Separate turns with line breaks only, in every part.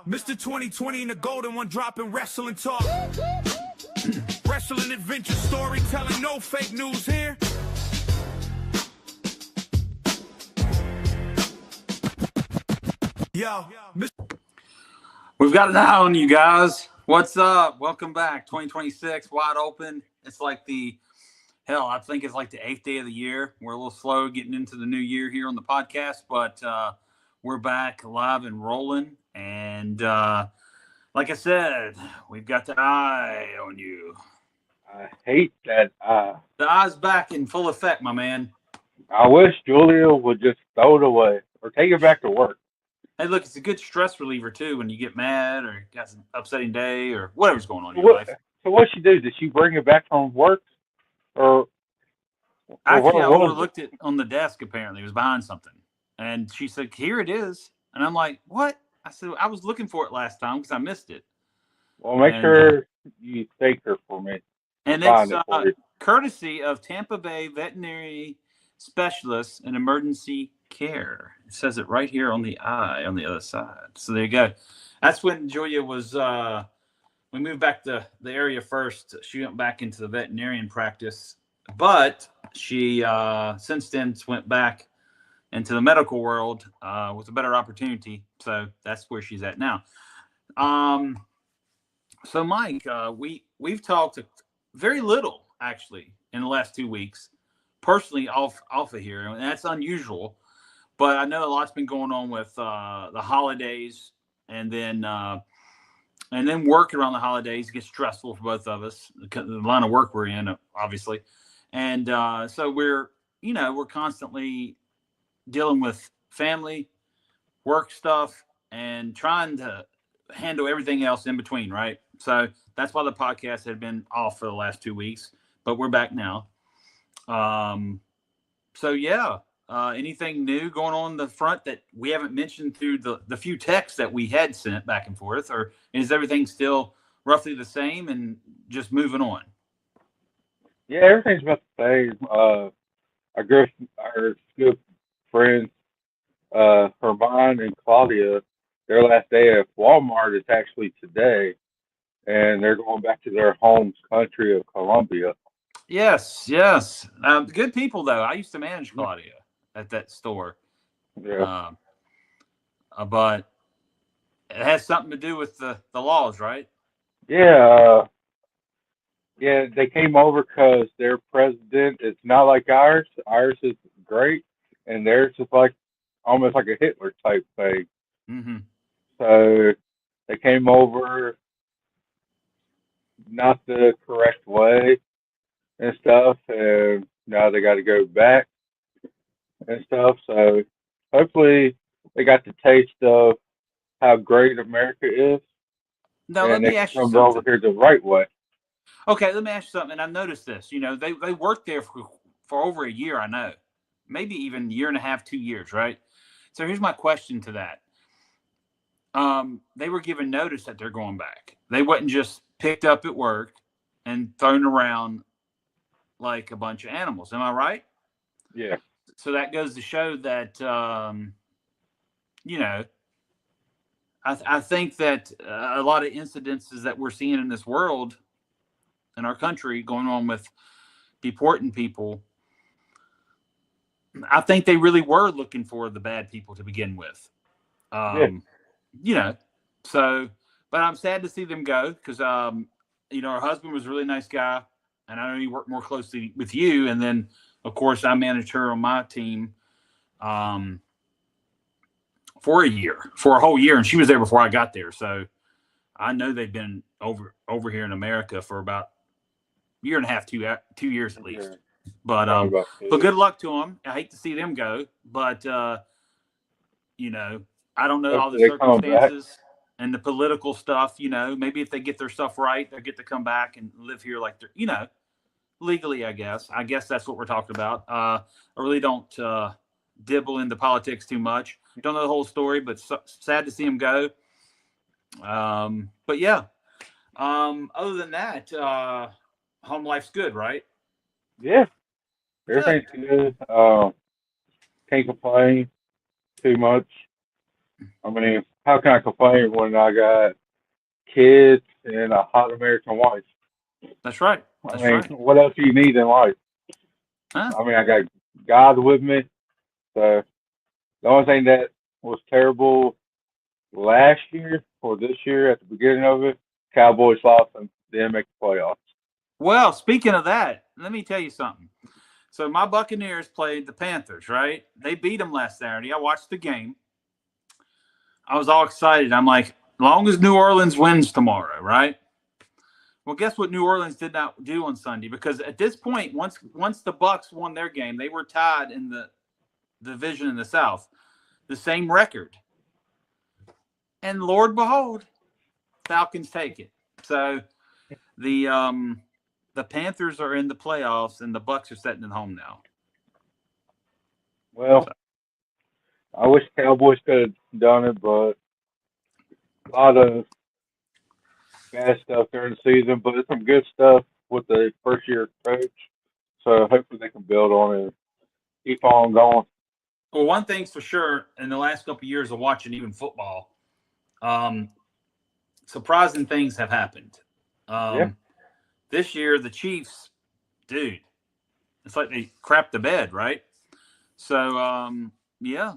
Mr. 2020 and the golden one dropping wrestling talk. Wrestling adventure storytelling, no fake news here. Yo,
We've got an eye on you guys. What's up? Welcome back. 2026, wide open. It's like I think it's like the 8th day of the year. We're a little slow getting into the new year here on the podcast, but we're back live and rolling. And like I said, we've got the eye on you.
I hate that.
The eye's back in full effect, my man.
I wish Julia would just throw it away or take it back to work.
Hey, look, it's a good stress reliever, too, when you get mad or got an upsetting day or whatever's going on in your life.
So what'd she do? Did she bring it back from work?
Actually, I overlooked it on the desk, apparently. It was behind something. And she said, here it is. And I'm like, what? I said, I was looking for it last time because I missed it.
Well, make sure you thank her for me.
And it's courtesy of Tampa Bay Veterinary Specialists in Emergency Care. It says it right here on the eye on the other side. So there you go. That's when Julia was, we moved back to the area first. She went back into the veterinarian practice. But she, since then, went back into the medical world with a better opportunity. So that's where she's at now. So, Mike, we've talked very little, actually, in the last 2 weeks, personally off of here. And that's unusual. But I know a lot's been going on with the holidays and then work around the holidays gets stressful for both of us, the line of work we're in, obviously. And so we're constantly dealing with family, work stuff, and trying to handle everything else in between, right? So that's why the podcast had been off for the last 2 weeks, but we're back now. Anything new going on the front that we haven't mentioned through the few texts that we had sent back and forth, or is everything still roughly the same and just moving on?
Yeah, everything's about the same. Our good friends, Herman and Claudia, their last day at Walmart is actually today, and they're going back to their home country of Colombia.
Yes. Good people, though. I used to manage Claudia at that store.
Yeah.
But it has something to do with the laws, right?
Yeah. Yeah, they came over because their president is not like ours. Ours is great, and theirs is like almost like a Hitler type thing.
Mm-hmm.
So they came over not the correct way and stuff, and now they got to go back and stuff. So hopefully they got the taste of how great America is.
Now, let me ask you something.
Over here the right way.
Okay, let me ask you something. And I noticed this. They worked there for over a year, I know. Maybe even a year and a half, 2 years, right? So here's my question to that. They were given notice that they're going back. They wasn't just picked up at work and thrown around like a bunch of animals. Am I right?
Yeah.
So that goes to show that, I think that a lot of incidences that we're seeing in this world, in our country, going on with deporting people, I think they really were looking for the bad people to begin with. So, but I'm sad to see them go because, her husband was a really nice guy, and I know he worked more closely with you. And then, of course, I managed her on my team for a whole year, and she was there before I got there. So I know they've been over here in America for about a year and a half, 2 years at least.
Yeah.
But good luck to them. I hate to see them go, but I don't know all the circumstances and the political stuff. Maybe if they get their stuff right, they'll get to come back and live here like they're, legally. I guess that's what we're talking about. I really don't dibble into politics too much. Don't know the whole story, but sad to see them go. But yeah. Other than that, home life's good, right?
Yeah. Everything's good. Can't complain too much. I mean, how can I complain when I got kids and a hot American wife?
That's right.
I
That's
mean,
right.
what else do you need in life?
Huh?
I mean, I got God with me. So the only thing that was terrible last year or this year at the beginning of it, Cowboys lost and didn't make the playoffs.
Well, speaking of that, let me tell you something. So my Buccaneers played the Panthers, right? They beat them last Saturday. I watched the game. I was all excited. I'm like, long as New Orleans wins tomorrow, right? Well, guess what New Orleans did not do on Sunday? Because at this point, once the Bucks won their game, they were tied in the division in the South, the same record. And Lord behold, Falcons take it. So the Panthers are in the playoffs, and the Bucks are sitting at home now.
Well, I wish Cowboys could have done it, but a lot of bad stuff during the season, but it's some good stuff with the first year coach. So hopefully they can build on it and keep on going.
Well, one thing's for sure, in the last couple of years of watching even football, surprising things have happened.
Yeah.
This year, the Chiefs, dude, it's like they crapped the bed, right? So, yeah,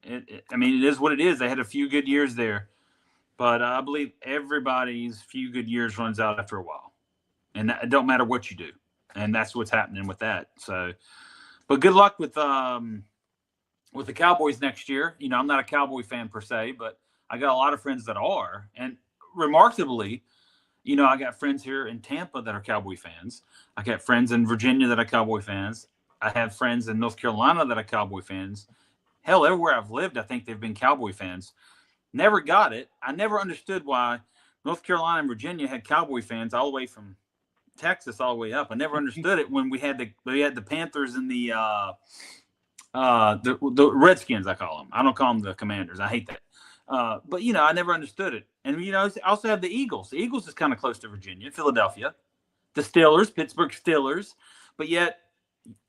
I mean, it is what it is. They had a few good years there, but I believe everybody's few good years runs out after a while, and it don't matter what you do, and that's what's happening with that. So, but good luck with the Cowboys next year. You know, I'm not a Cowboy fan per se, but I got a lot of friends that are, and remarkably, you know, I got friends here in Tampa that are Cowboy fans. I got friends in Virginia that are Cowboy fans. I have friends in North Carolina that are Cowboy fans. Hell, everywhere I've lived, I think they've been Cowboy fans. Never got it. I never understood why North Carolina and Virginia had Cowboy fans all the way from Texas all the way up. I never understood it when we had the Panthers and the Redskins. I call them. I don't call them the Commanders. I hate that. But you know, I never understood it. And you know, I also have the Eagles. The Eagles is kind of close to Virginia, Philadelphia, the Steelers, Pittsburgh Steelers. But yet,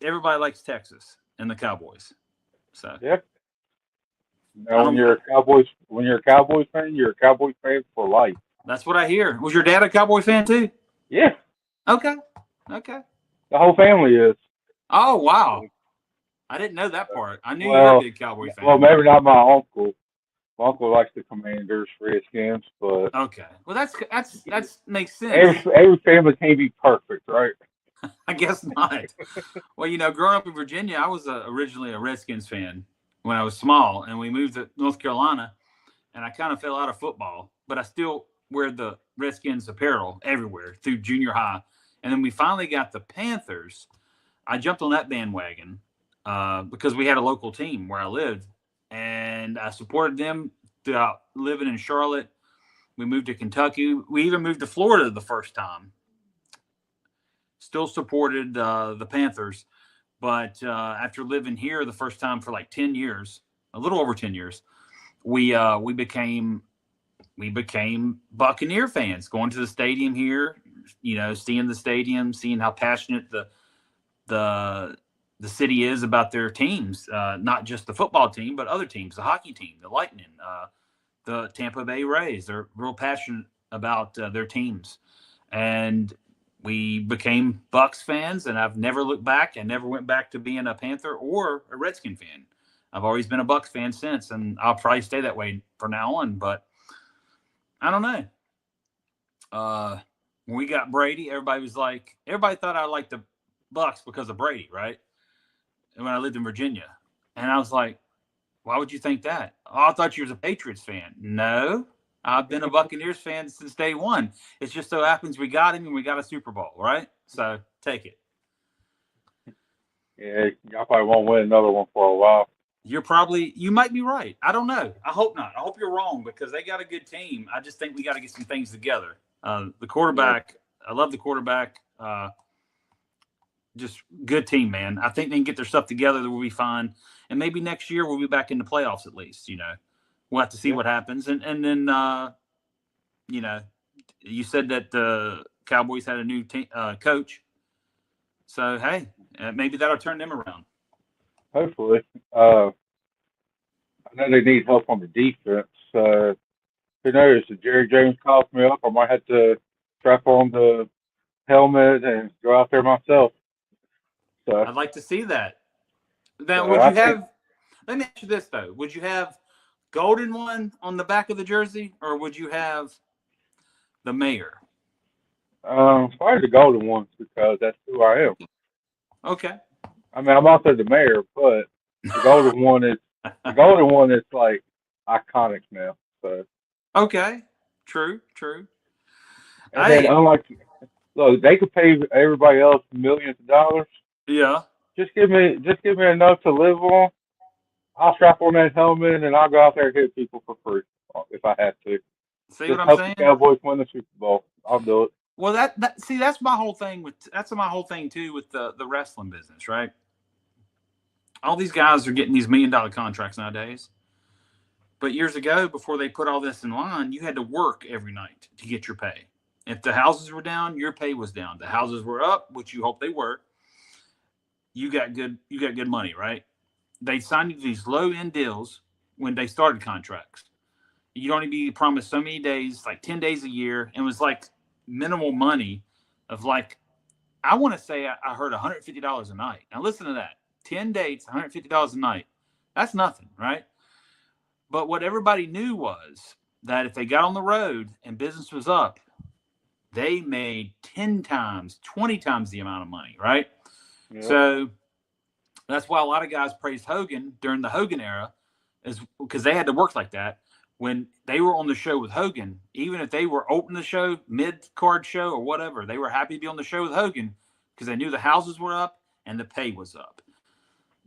everybody likes Texas and the Cowboys. So
Yeah. Now, when you're a Cowboys fan, you're a Cowboys fan for life.
that's what I hear. Was your dad a Cowboy fan too?
Yeah.
Okay.
The whole family is.
Oh wow, I didn't know that part. I knew you were
Well,
a big Cowboy fan.
well, maybe not my uncle. My uncle likes the Commanders, Redskins, but
Okay. Well, that makes sense.
every family can't be perfect, right?
I guess not. Well, you know, growing up in Virginia, I was originally a Redskins fan when I was small, and we moved to North Carolina, and I kind of fell out of football, but I still wear the Redskins apparel everywhere through junior high. And then we finally got the Panthers. I jumped on that bandwagon because we had a local team where I lived, and I supported them throughout living in Charlotte. We moved to Kentucky. We even moved to Florida the first time. Still supported the Panthers, but after living here the first time for like 10 years, a little over 10 years, we became Buccaneer fans, going to the stadium here, you know, seeing the stadium, seeing how passionate the city is about their teams, not just the football team, but other teams, the hockey team, the Lightning, the Tampa Bay Rays. They're real passionate about their teams. And we became Bucks fans, and I've never looked back. I never went back to being a Panther or a Redskin fan. I've always been a Bucks fan since, and I'll probably stay that way from now on. But I don't know. When we got Brady, everybody thought I liked the Bucks because of Brady, right? And when I lived in Virginia, and I was like, why would you think that? Oh, I thought you was a Patriots fan. No, I've been a Buccaneers fan since day one. It just so happens we got him and we got a Super Bowl, right? So take it.
Yeah, y'all probably won't win another one for a while.
You might be right. I don't know. I hope not. I hope you're wrong because they got a good team. I just think we got to get some things together. The quarterback, I love the quarterback. Just good team, man. I think they can get their stuff together. We'll be fine. And maybe next year we'll be back in the playoffs at least, you know. We'll have to see what happens. And then, you know, you said that the Cowboys had a new coach. So, hey, maybe that'll turn them around.
Hopefully. I I know they need help on the defense. Who knows? If Jerry Jones calls me up, I might have to strap on the helmet and go out there myself. So,
I'd like to see that. Now,
so
would
I
you
think
have? Let me ask you this though: would you have golden one on the back of the jersey, or would you have the mayor?
probably the golden ones because that's who I am.
Okay.
I mean, I'm also the mayor, but the golden one is like iconic now. So,
Okay. True. True.
and then
I
look, they could pay everybody else millions of dollars.
yeah.
Just give me enough to live on. I'll strap on that helmet and I'll go out there and hit people for free if I have to.
See what
Just
I'm
help the
saying?
Cowboys win the Super Bowl. I'll do it.
Well, that see, that's my whole thing too with the wrestling business, right? All these guys are getting these $1 million contracts nowadays. But years ago, before they put all this in line, you had to work every night to get your pay. If the houses were down, your pay was down. The houses were up, which you hope they were. You got good money, right? They signed you these low end deals when they started contracts. You'd only be promised so many days, like 10 days a year, and it was like minimal money of like, I want to say I heard $150 a night. Now listen to that. 10 dates, $150 a night. That's nothing, right? But what everybody knew was that if they got on the road and business was up, they made 10 times, 20 times the amount of money, right?
Yep.
So that's why a lot of guys praised Hogan during the Hogan era, is because they had to work like that. When they were on the show with Hogan, even if they were open the show, mid-card show or whatever, they were happy to be on the show with Hogan because they knew the houses were up and the pay was up.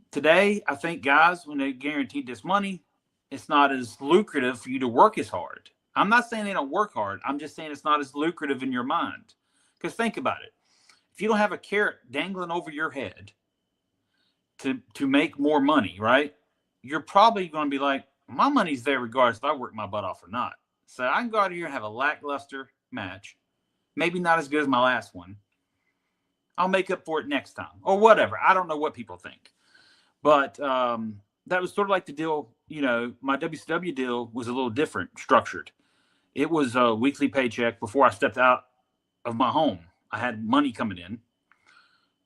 Today, I think guys, when they guaranteed this money, it's not as lucrative for you to work as hard. I'm not saying they don't work hard. I'm just saying it's not as lucrative in your mind. Because think about it. If you don't have a carrot dangling over your head to make more money, right? You're probably going to be like, my money's there regardless if I work my butt off or not. So I can go out here and have a lackluster match. Maybe not as good as my last one. I'll make up for it next time or whatever. I don't know what people think. But that was sort of like the deal, my WCW deal was a little different structured. It was a weekly paycheck before I stepped out of my home. I had money coming in.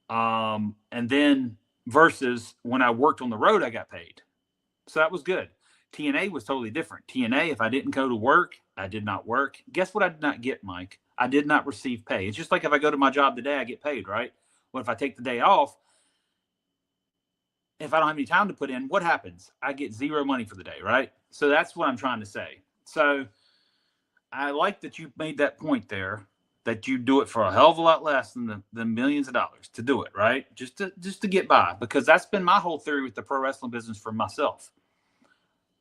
And then versus when I worked on the road, I got paid. So that was good. TNA was totally different. TNA, if I didn't go to work, I did not work. Guess what I did not get, Mike? I did not receive pay. It's just like if I go to my job today, I get paid, right? Well, if I take the day off, if I don't have any time to put in, what happens? I get zero money for the day, right? So that's what I'm trying to say. So I like that you made that point there, that you do it for a hell of a lot less than the millions of dollars to do it, right? Just to get by, because that's been my whole theory with the pro wrestling business for myself.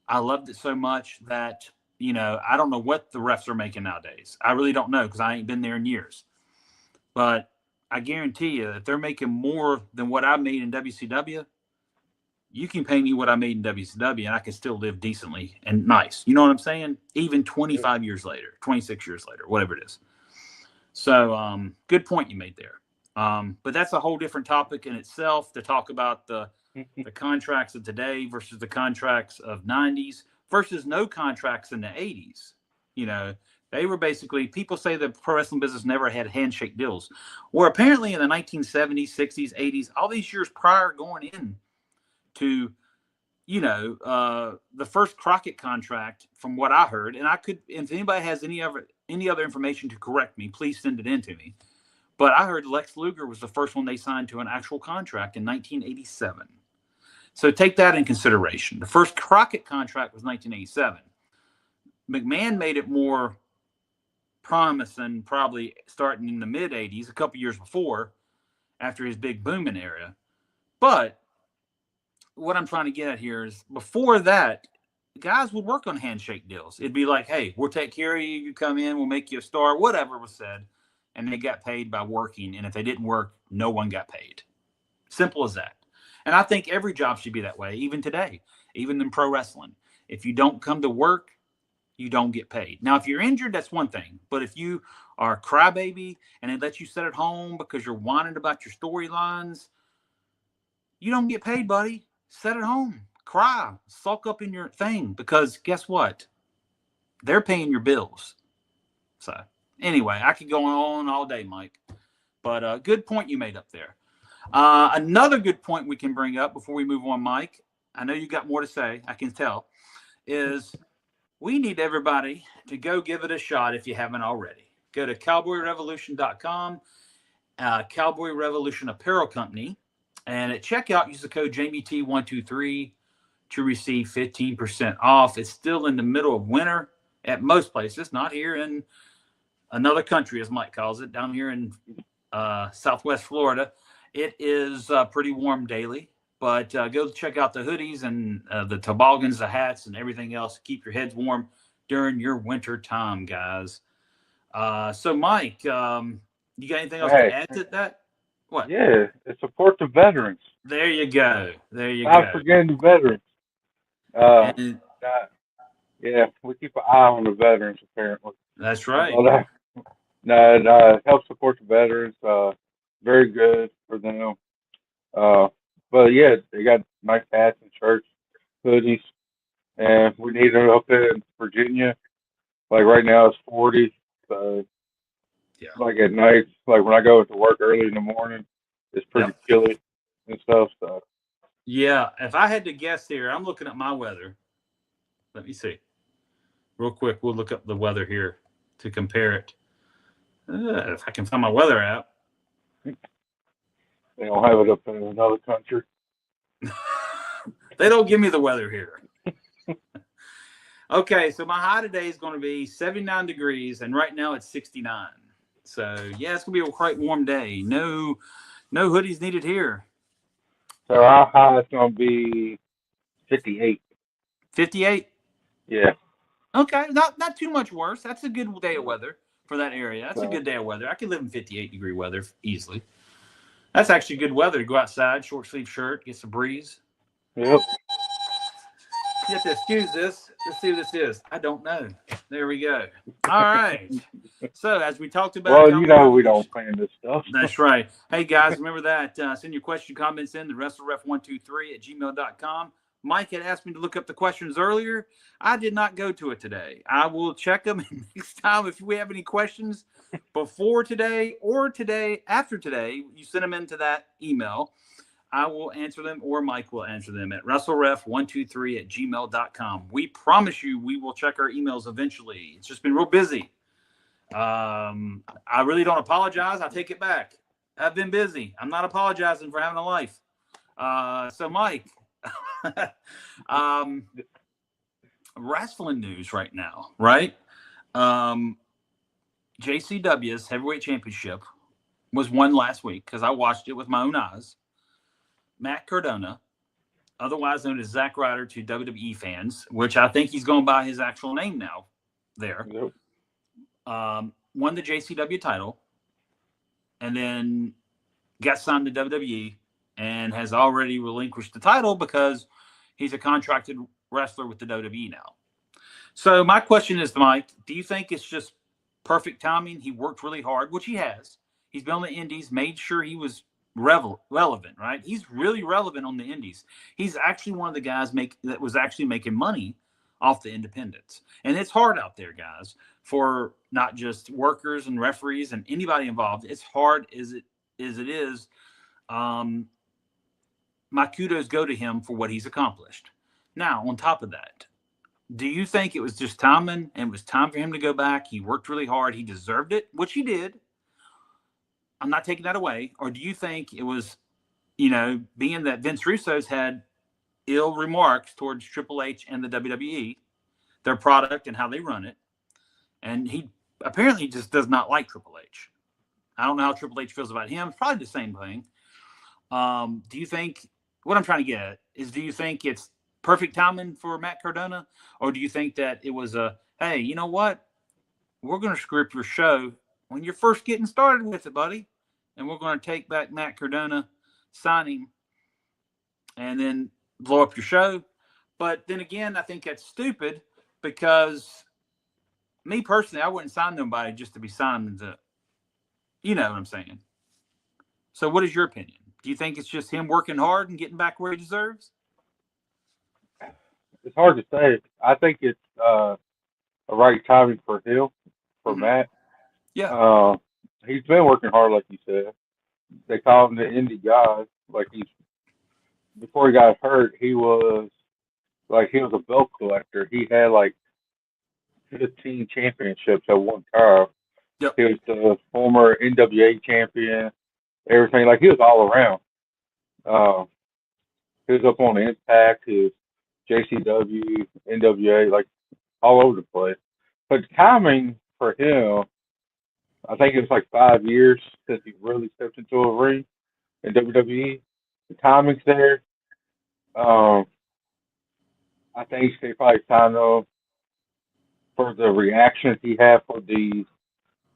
I loved it so much that, I don't know what the refs are making nowadays. I really don't know because I ain't been there in years. But I guarantee you that they're making more than what I made in WCW. You can pay me what I made in WCW and I can still live decently and nice. You know what I'm saying? Even 25 years later, 26 years later, whatever it is. So good point you made there. But that's a whole different topic in itself to talk about the contracts of today versus the contracts of 90s versus no contracts in the 80s. They were basically, people say the pro wrestling business never had handshake deals. Or apparently in the 1970s, 60s, 80s, all these years prior going in to, the first Crockett contract, from what I heard, and I could, if anybody has any other information to correct me, please send it in to me. But I heard Lex Luger was the first one they signed to an actual contract in 1987. So take that in consideration. The first Crockett contract was 1987. McMahon made it more promising, probably starting in the mid 80s, a couple years before, after his big booming era. But what I'm trying to get at here is before that, guys would work on handshake deals. It'd be like, hey, we'll take care of you. You come in, we'll make you a star, whatever was said. And they got paid by working. And if they didn't work, no one got paid. Simple as that. And I think every job should be that way, even today, even in pro wrestling. If you don't come to work, you don't get paid. Now, if you're injured, that's one thing. But if you are a crybaby and they let you sit at home because you're whining about your storylines, you don't get paid, buddy. Sit at home. cry, sulk up in your thing, because guess what? They're paying your bills. So anyway, I could go on all day, Mike. But good point you made up there. Another good point we can bring up before we move on, Mike, I know you got more to say, I can tell, is we need everybody to go give it a shot if you haven't already. Go to cowboyrevolution.com, Cowboy Revolution Apparel Company, and at checkout, use the code JaMieT123 to receive 15% off. It's still in the middle of winter at most places, not here in another country, as Mike calls it, down here in Southwest Florida. It is pretty warm daily, but go check out the hoodies and the toboggans, the hats, and everything else to keep your heads warm during your winter time, guys. So, Mike, you got anything else to add to that? What?
Yeah, support the veterans.
There you go. There you
Not
go.
forgetting the veterans.
And,
yeah, we keep an eye on the veterans, apparently.
that's right.
It helps support the veterans. Very good for them. But yeah, they got nice hats and shirts, hoodies, and we need them up in Virginia. Like right now, it's 40. So,
Yeah.
like at night, like when I go to work early in the morning, it's pretty chilly and stuff. So.
Yeah, if I had to guess here, I'm looking at my weather. Let me see. Real quick, we'll look up the weather here to compare it. If I can find my weather app.
They don't have it up in another country.
They don't give me the weather here. Okay, so my high today is going to be 79 degrees, and right now it's 69. So, yeah, it's going to be a quite warm day. No hoodies needed here.
So our high is going to be 58.
58?
Yeah.
Okay, not too much worse. That's a good day of weather for that area. That's a good day of weather. I could live in 58-degree weather easily. That's actually good weather to go outside, short sleeve shirt, get some breeze.
Yep.
You have to excuse this. Let's see what this is. I don't know. There we go. All right. So as we talked about,
well, we don't plan this stuff.
That's right. Hey guys, remember that. Send your question, comments in to WrestleRef123@gmail.com. Mike had asked me to look up the questions earlier. I did not go to it today. I will check them next time. If we have any questions before today or today, after today, you send them into that email. I will answer them, or Mike will answer them at WrestleRef123@gmail.com. We promise you we will check our emails eventually. It's just been real busy. I really don't apologize. I take it back. I've been busy. I'm not apologizing for having a life. So, Mike, wrestling news right now, right? JCW's Heavyweight Championship was won last week because I watched it with my own eyes. Matt Cardona, otherwise known as Zack Ryder to WWE fans, which I think he's going by his actual name now there,
Yep.
won the JCW title and then got signed to WWE and has already relinquished the title because he's a contracted wrestler with the WWE now. So my question is, Mike, do you think it's just perfect timing? He worked really hard, which he has. He's been on the indies, made sure he was relevant, right? He's really relevant on the indies. He's actually one of the guys that was actually making money off the independents. And it's hard out there, guys, for not just workers and referees and anybody involved. It's hard as it is. My kudos go to him for what he's accomplished. Now, on top of that, do you think it was just timing and it was time for him to go back? He worked really hard. He deserved it, which he did. I'm not taking that away. Or do you think it was, being that Vince Russo's had ill remarks towards Triple H and the WWE, their product and how they run it, and he apparently just does not like Triple H. I don't know how Triple H feels about him. It's probably the same thing. Do you think, what I'm trying to get at is, do you think it's perfect timing for Matt Cardona? Or do you think that it was hey, you know what? We're going to screw up your show when you're first getting started with it, buddy. And we're going to take back Matt Cardona, sign him, and then blow up your show. But then again, I think that's stupid because me personally, I wouldn't sign nobody just to be signed to, you know what I'm saying? So what is your opinion? Do you think it's just him working hard and getting back where he deserves?
it's hard to say. I think it's a right timing for him, for
Mhm.
Matt.
Yeah.
Uh, he's been working hard, like you said. They call him the indie guy. Like he's before he got hurt, he was a belt collector. He had like 15 championships at one time.
Yep.
He was the former NWA champion. Everything like he was all around. Uh, he was up on Impact. He was JCW, NWA, like all over the place. But the timing for him, I think it was like 5 years since he really stepped into a ring in WWE. The timing's there. Um, I think they probably signed him for the reactions he had for the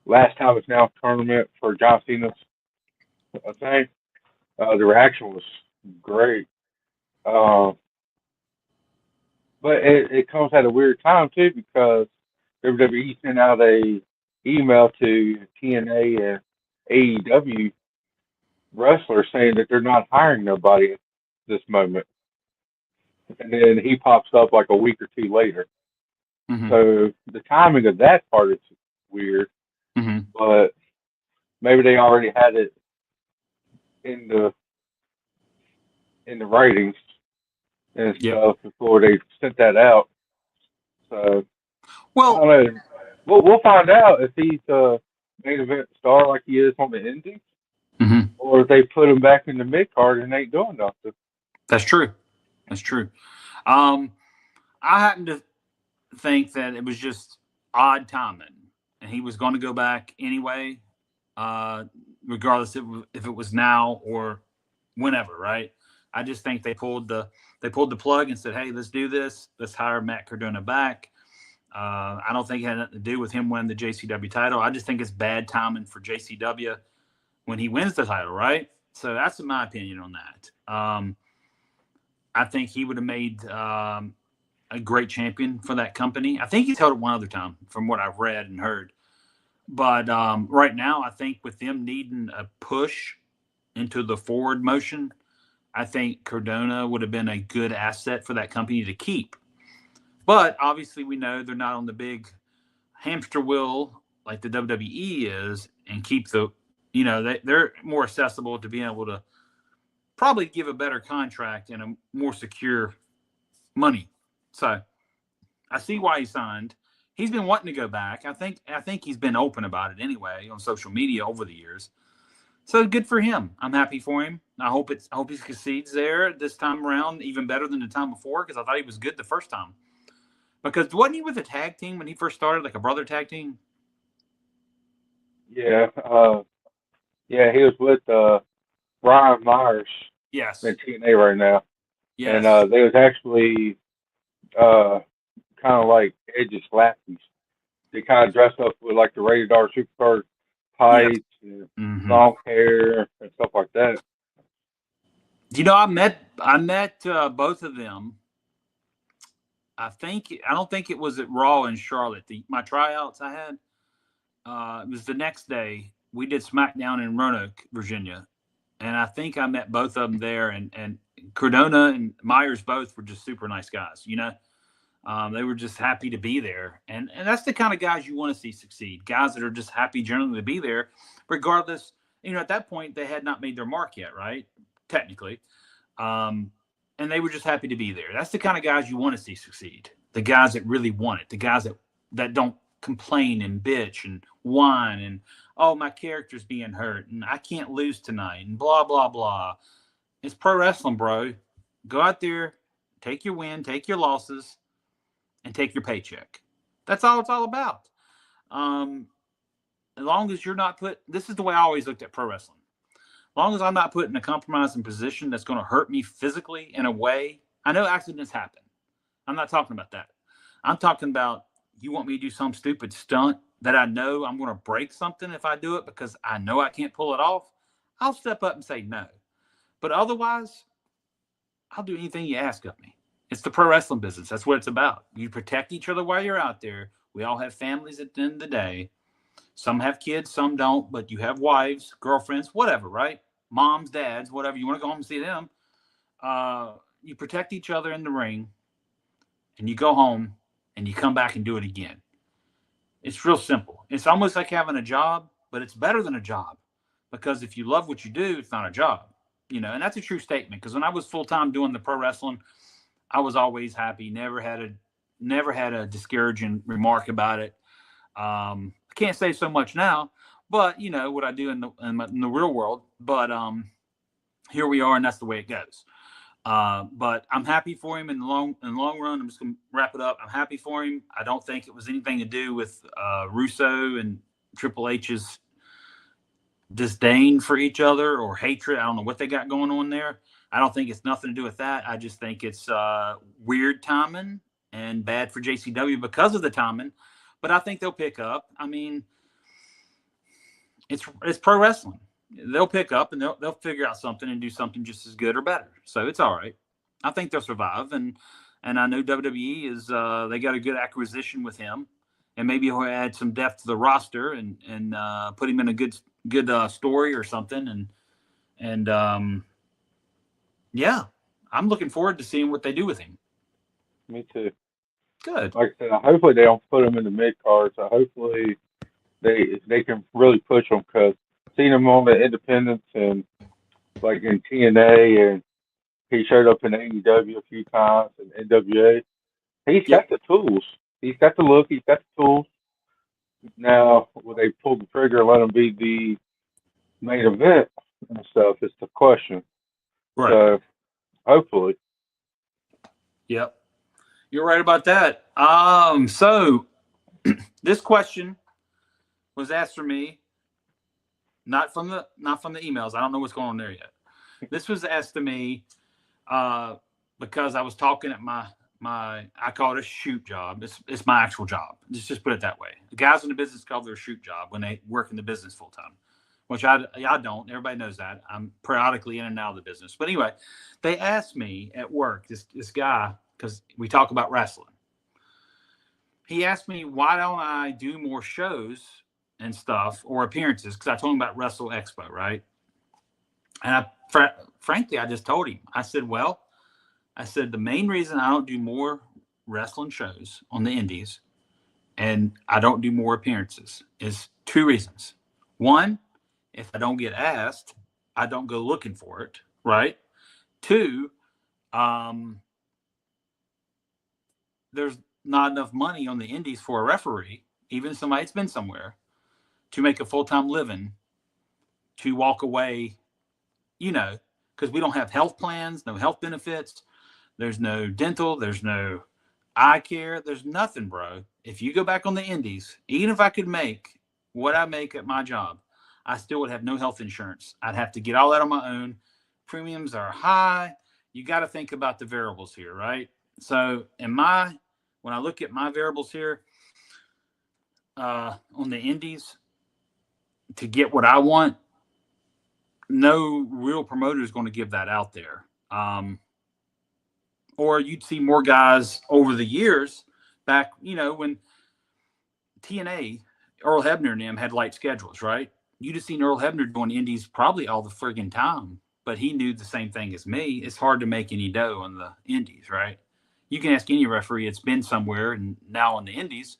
last time it's now tournament for John Cena's thing. The reaction was great. Uh, but it comes at a weird time too because WWE sent out a email to TNA and AEW wrestlers saying that they're not hiring nobody at this moment. And then he pops up like a week or two later.
Mhm.
So the timing of that part is weird,
Mhm.
but maybe they already had it in the writings and
Yep.
stuff before they sent that out. So I
Well,
don't know. We'll find out if he's a main event star like he is on the Indies,
mhm.
or if they put him back in the mid card and ain't doing nothing.
That's true. That's true. I happen to think that it was just odd timing, and he was going to go back anyway, uh, regardless if it was now or whenever. Right? I just think they pulled the plug and said, "Hey, let's do this. Let's hire Matt Cardona back." I don't think it had nothing to do with him winning the JCW title. I just think it's bad timing for JCW when he wins the title, right? So that's my opinion on that. I think he would have made a great champion for that company. I think he's held it one other time, from what I've read and heard. But right now, I think with them needing a push into the forward motion, I think Cardona would have been a good asset for that company to keep. But obviously, we know they're not on the big hamster wheel like the WWE is, and keep they're more accessible to being able to probably give a better contract and a more secure money. So I see why he signed. He's been wanting to go back. I think he's been open about it anyway on social media over the years. So good for him. I'm happy for him. I hope he succeeds there this time around, even better than the time before, because I thought he was good the first time. Because wasn't he with a tag team when he first started, like a brother tag team?
Yeah, he was with Brian Myers
Yes.
in TNA right now, and
Yes.
they was actually uh, kind of like Edge's lackeys. They kind of dressed up with like the Rated R Supercard
Yes.
tights and
Mm-hmm.
long hair and stuff like that.
I met both of them. I don't think it was at Raw in Charlotte. My tryouts I had. It was the next day. We did SmackDown in Roanoke, Virginia, and I think I met both of them there. And Cardona and Myers both were just super nice guys. They were just happy to be there, and that's the kind of guys you want to see succeed. Guys that are just happy generally to be there, regardless. At that point they had not made their mark yet, right? Technically, and they were just happy to be there. That's the kind of guys you want to see succeed. The guys that really want it. The guys that don't complain and bitch and whine and, oh, my character's being hurt and I can't lose tonight and blah blah blah. It's pro wrestling, bro. Go out there, take your win, take your losses, and take your paycheck. That's all it's all about. As long as you're not this is the way I always looked at pro wrestling. As long as I'm not put in a compromising position that's going to hurt me physically in a way. I know accidents happen. I'm not talking about that. I'm talking about, you want me to do some stupid stunt that I know I'm going to break something if I do it because I know I can't pull it off. I'll step up and say no. But otherwise, I'll do anything you ask of me. It's the pro wrestling business. That's what it's about. You protect each other while you're out there. We all have families at the end of the day. Some have kids, some don't, but you have wives, girlfriends, whatever, right? Moms, dads, whatever. You want to go home and see them. You protect each other in the ring, and you go home and you come back and do it again. It's real simple. It's almost like having a job, but it's better than a job, because if you love what you do, it's not a job, and that's a true statement. Because when I was full-time doing the pro wrestling, I was always happy. Never had a discouraging remark about it. I can't say so much now, but what I do in the real world. But here we are, and that's the way it goes. But I'm happy for him in the long run. I'm just gonna wrap it up. I'm happy for him. I don't think it was anything to do with Russo and Triple H's disdain for each other or hatred. I don't know what they got going on there. I don't think it's nothing to do with that. I just think it's weird timing and bad for JCW because of the timing. But I think they'll pick up. I mean, it's pro wrestling. They'll pick up and they'll figure out something and do something just as good or better. So it's all right. I think they'll survive. And I know WWE is they got a good acquisition with him, and maybe he'll add some depth to the roster and put him in a good story or something. And yeah, I'm looking forward to seeing what they do with him.
Me too.
Good.
Like I said, hopefully they don't put him in the mid card. So hopefully they can really push him, because seen him on the independents and like in TNA, and he showed up in AEW a few times and NWA. He's got the tools. He's got the look. He's got the tools. Now, will they pull the trigger and let him be the main event and stuff? It's the question.
Right.
So hopefully.
Yep. You're right about that. So this question was asked for me, not from the emails. I don't know what's going on there yet. This was asked to me because I was talking at my I call it a shoot job. It's my actual job. Just put it that way. The guys in the business call it their shoot job when they work in the business full time, which I don't. Everybody knows that. I'm periodically in and out of the business. But anyway, they asked me at work, this guy, because we talk about wrestling. He asked me, why don't I do more shows and stuff or appearances? Because I told him about Wrestle Expo, right? And frankly, I just told him. I said, the main reason I don't do more wrestling shows on the indies and I don't do more appearances is two reasons. One, if I don't get asked, I don't go looking for it, right? Two, there's not enough money on the indies for a referee, even somebody that's been somewhere, to make a full-time living, to walk away, because we don't have health plans, no health benefits. There's no dental. There's no eye care. There's nothing, bro. If you go back on the indies, even if I could make what I make at my job, I still would have no health insurance. I'd have to get all that on my own. Premiums are high. You got to think about the variables here, right? So when I look at my variables here on the indies, to get what I want, no real promoter is going to give that out there. Or you'd see more guys over the years back, when TNA, Earl Hebner and them had light schedules, right? You'd have seen Earl Hebner doing indies probably all the friggin' time, but he knew the same thing as me. It's hard to make any dough on the indies, right? You can ask any referee that's been somewhere and now on the indies,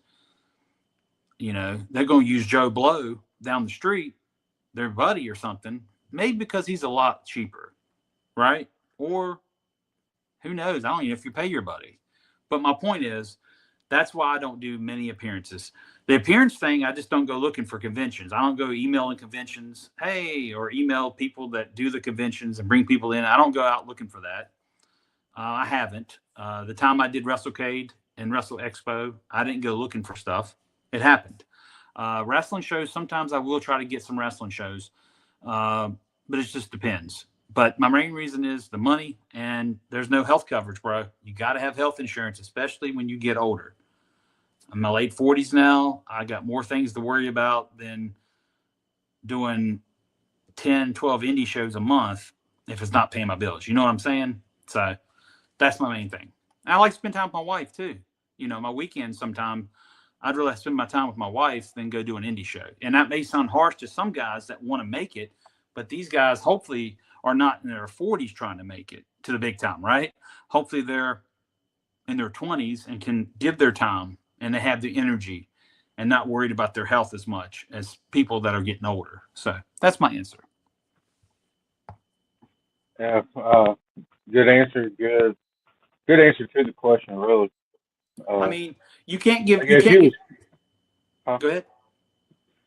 they're going to use Joe Blow down the street, their buddy or something, maybe because he's a lot cheaper, right? Or who knows? I don't even know if you pay your buddy. But my point is, that's why I don't do many appearances. The appearance thing, I just don't go looking for conventions. I don't go emailing conventions, hey, or email people that do the conventions and bring people in. I don't go out looking for that. I haven't. The time I did WrestleCade and Wrestle Expo, I didn't go looking for stuff. It happened. Wrestling shows, sometimes I will try to get some wrestling shows, but it just depends. But my main reason is the money, and there's no health coverage, bro. You got to have health insurance, especially when you get older. I'm in my late 40s now. I got more things to worry about than doing 10, 12 indie shows a month if it's not paying my bills. You know what I'm saying? So that's my main thing. I like to spend time with my wife, too. My weekends sometime, I'd rather spend my time with my wife than go do an indie show. And that may sound harsh to some guys that want to make it, but these guys hopefully are not in their 40s trying to make it to the big time, right? Hopefully they're in their 20s and can give their time and they have the energy and not worried about their health as much as people that are getting older. So that's my answer.
Yeah, good answer. Good answer to the question, really.
I
Uh,
mean, you can't give,
like
you
if
can't
you was,
get,
huh?
go ahead.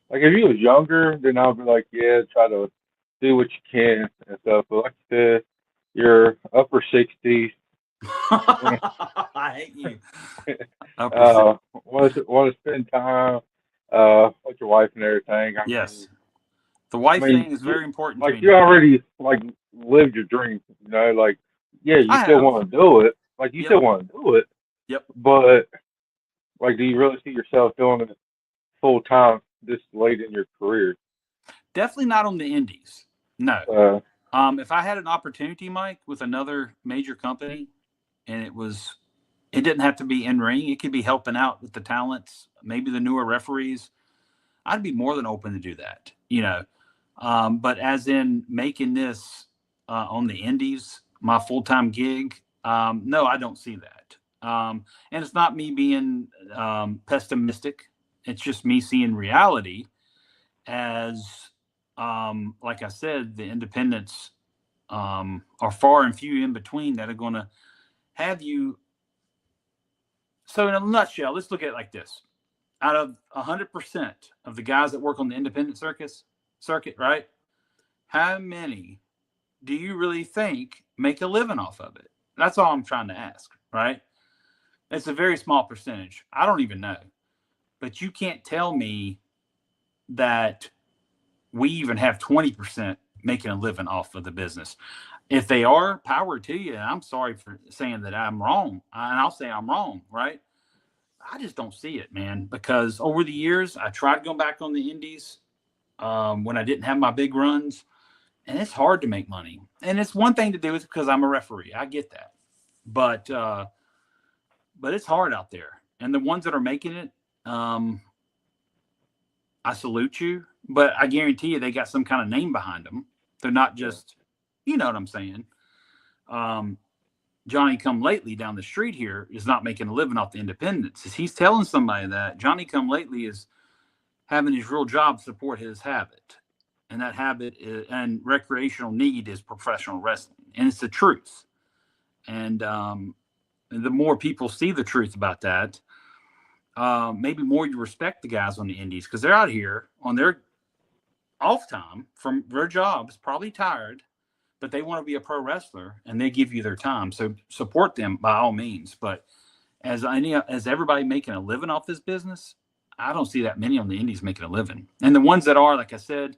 Like if you was younger, then I'll be like, yeah, try to do what you can and stuff. But like you said, you're upper 60s, want
I hate you.
to
Upper six.
want to spend time with your wife and everything.
Yes. The wife
I mean,
thing is very important to
like
me
you
now.
already like lived your dream, you know. Like, yeah, you
I
still
have.
want to do it. Like you
Yep.
still want to do it,
Yep.
but like, do you really see yourself doing it full time this late in your career?
Definitely not on the indies. No.
Uh,
If I had an opportunity, Mike, with another major company, and it didn't have to be in ring. It could be helping out with the talents, maybe the newer referees. I'd be more than open to do that, you know. But as in making this on the indies, my full time gig, no, I don't see that. And it's not me being pessimistic. It's just me seeing reality as, like I said, the independents are far and few in between that are going to have you. So, in a nutshell, let's look at it like this: out of 100% of the guys that work on the independent circuit, right? How many do you really think make a living off of it? That's all I'm trying to ask, right? It's a very small percentage. I don't even know, but you can't tell me that we even have 20% making a living off of the business. If they are, power to you. And I'm sorry for saying that I'm wrong. And I'll say I'm wrong, right? I just don't see it, man, because over the years, I tried going back on the indies when I didn't have my big runs, and it's hard to make money. And it's one thing to do it because I'm a referee. I get that. But it's hard out there. And the ones that are making it, I salute you, but I guarantee you they got some kind of name behind them. They're not just, you know what I'm saying. Johnny Come Lately down the street here is not making a living off the independents. If he's telling somebody that, Johnny Come Lately is having his real job support his habit. And that habit and recreational need is professional wrestling. And it's the truth. And the more people see the truth about that, maybe more you respect the guys on the indies because they're out here on their off time from their jobs, probably tired, but they want to be a pro wrestler and they give you their time. So support them by all means. But as everybody making a living off this business, I don't see that many on the indies making a living. And the ones that are, like I said,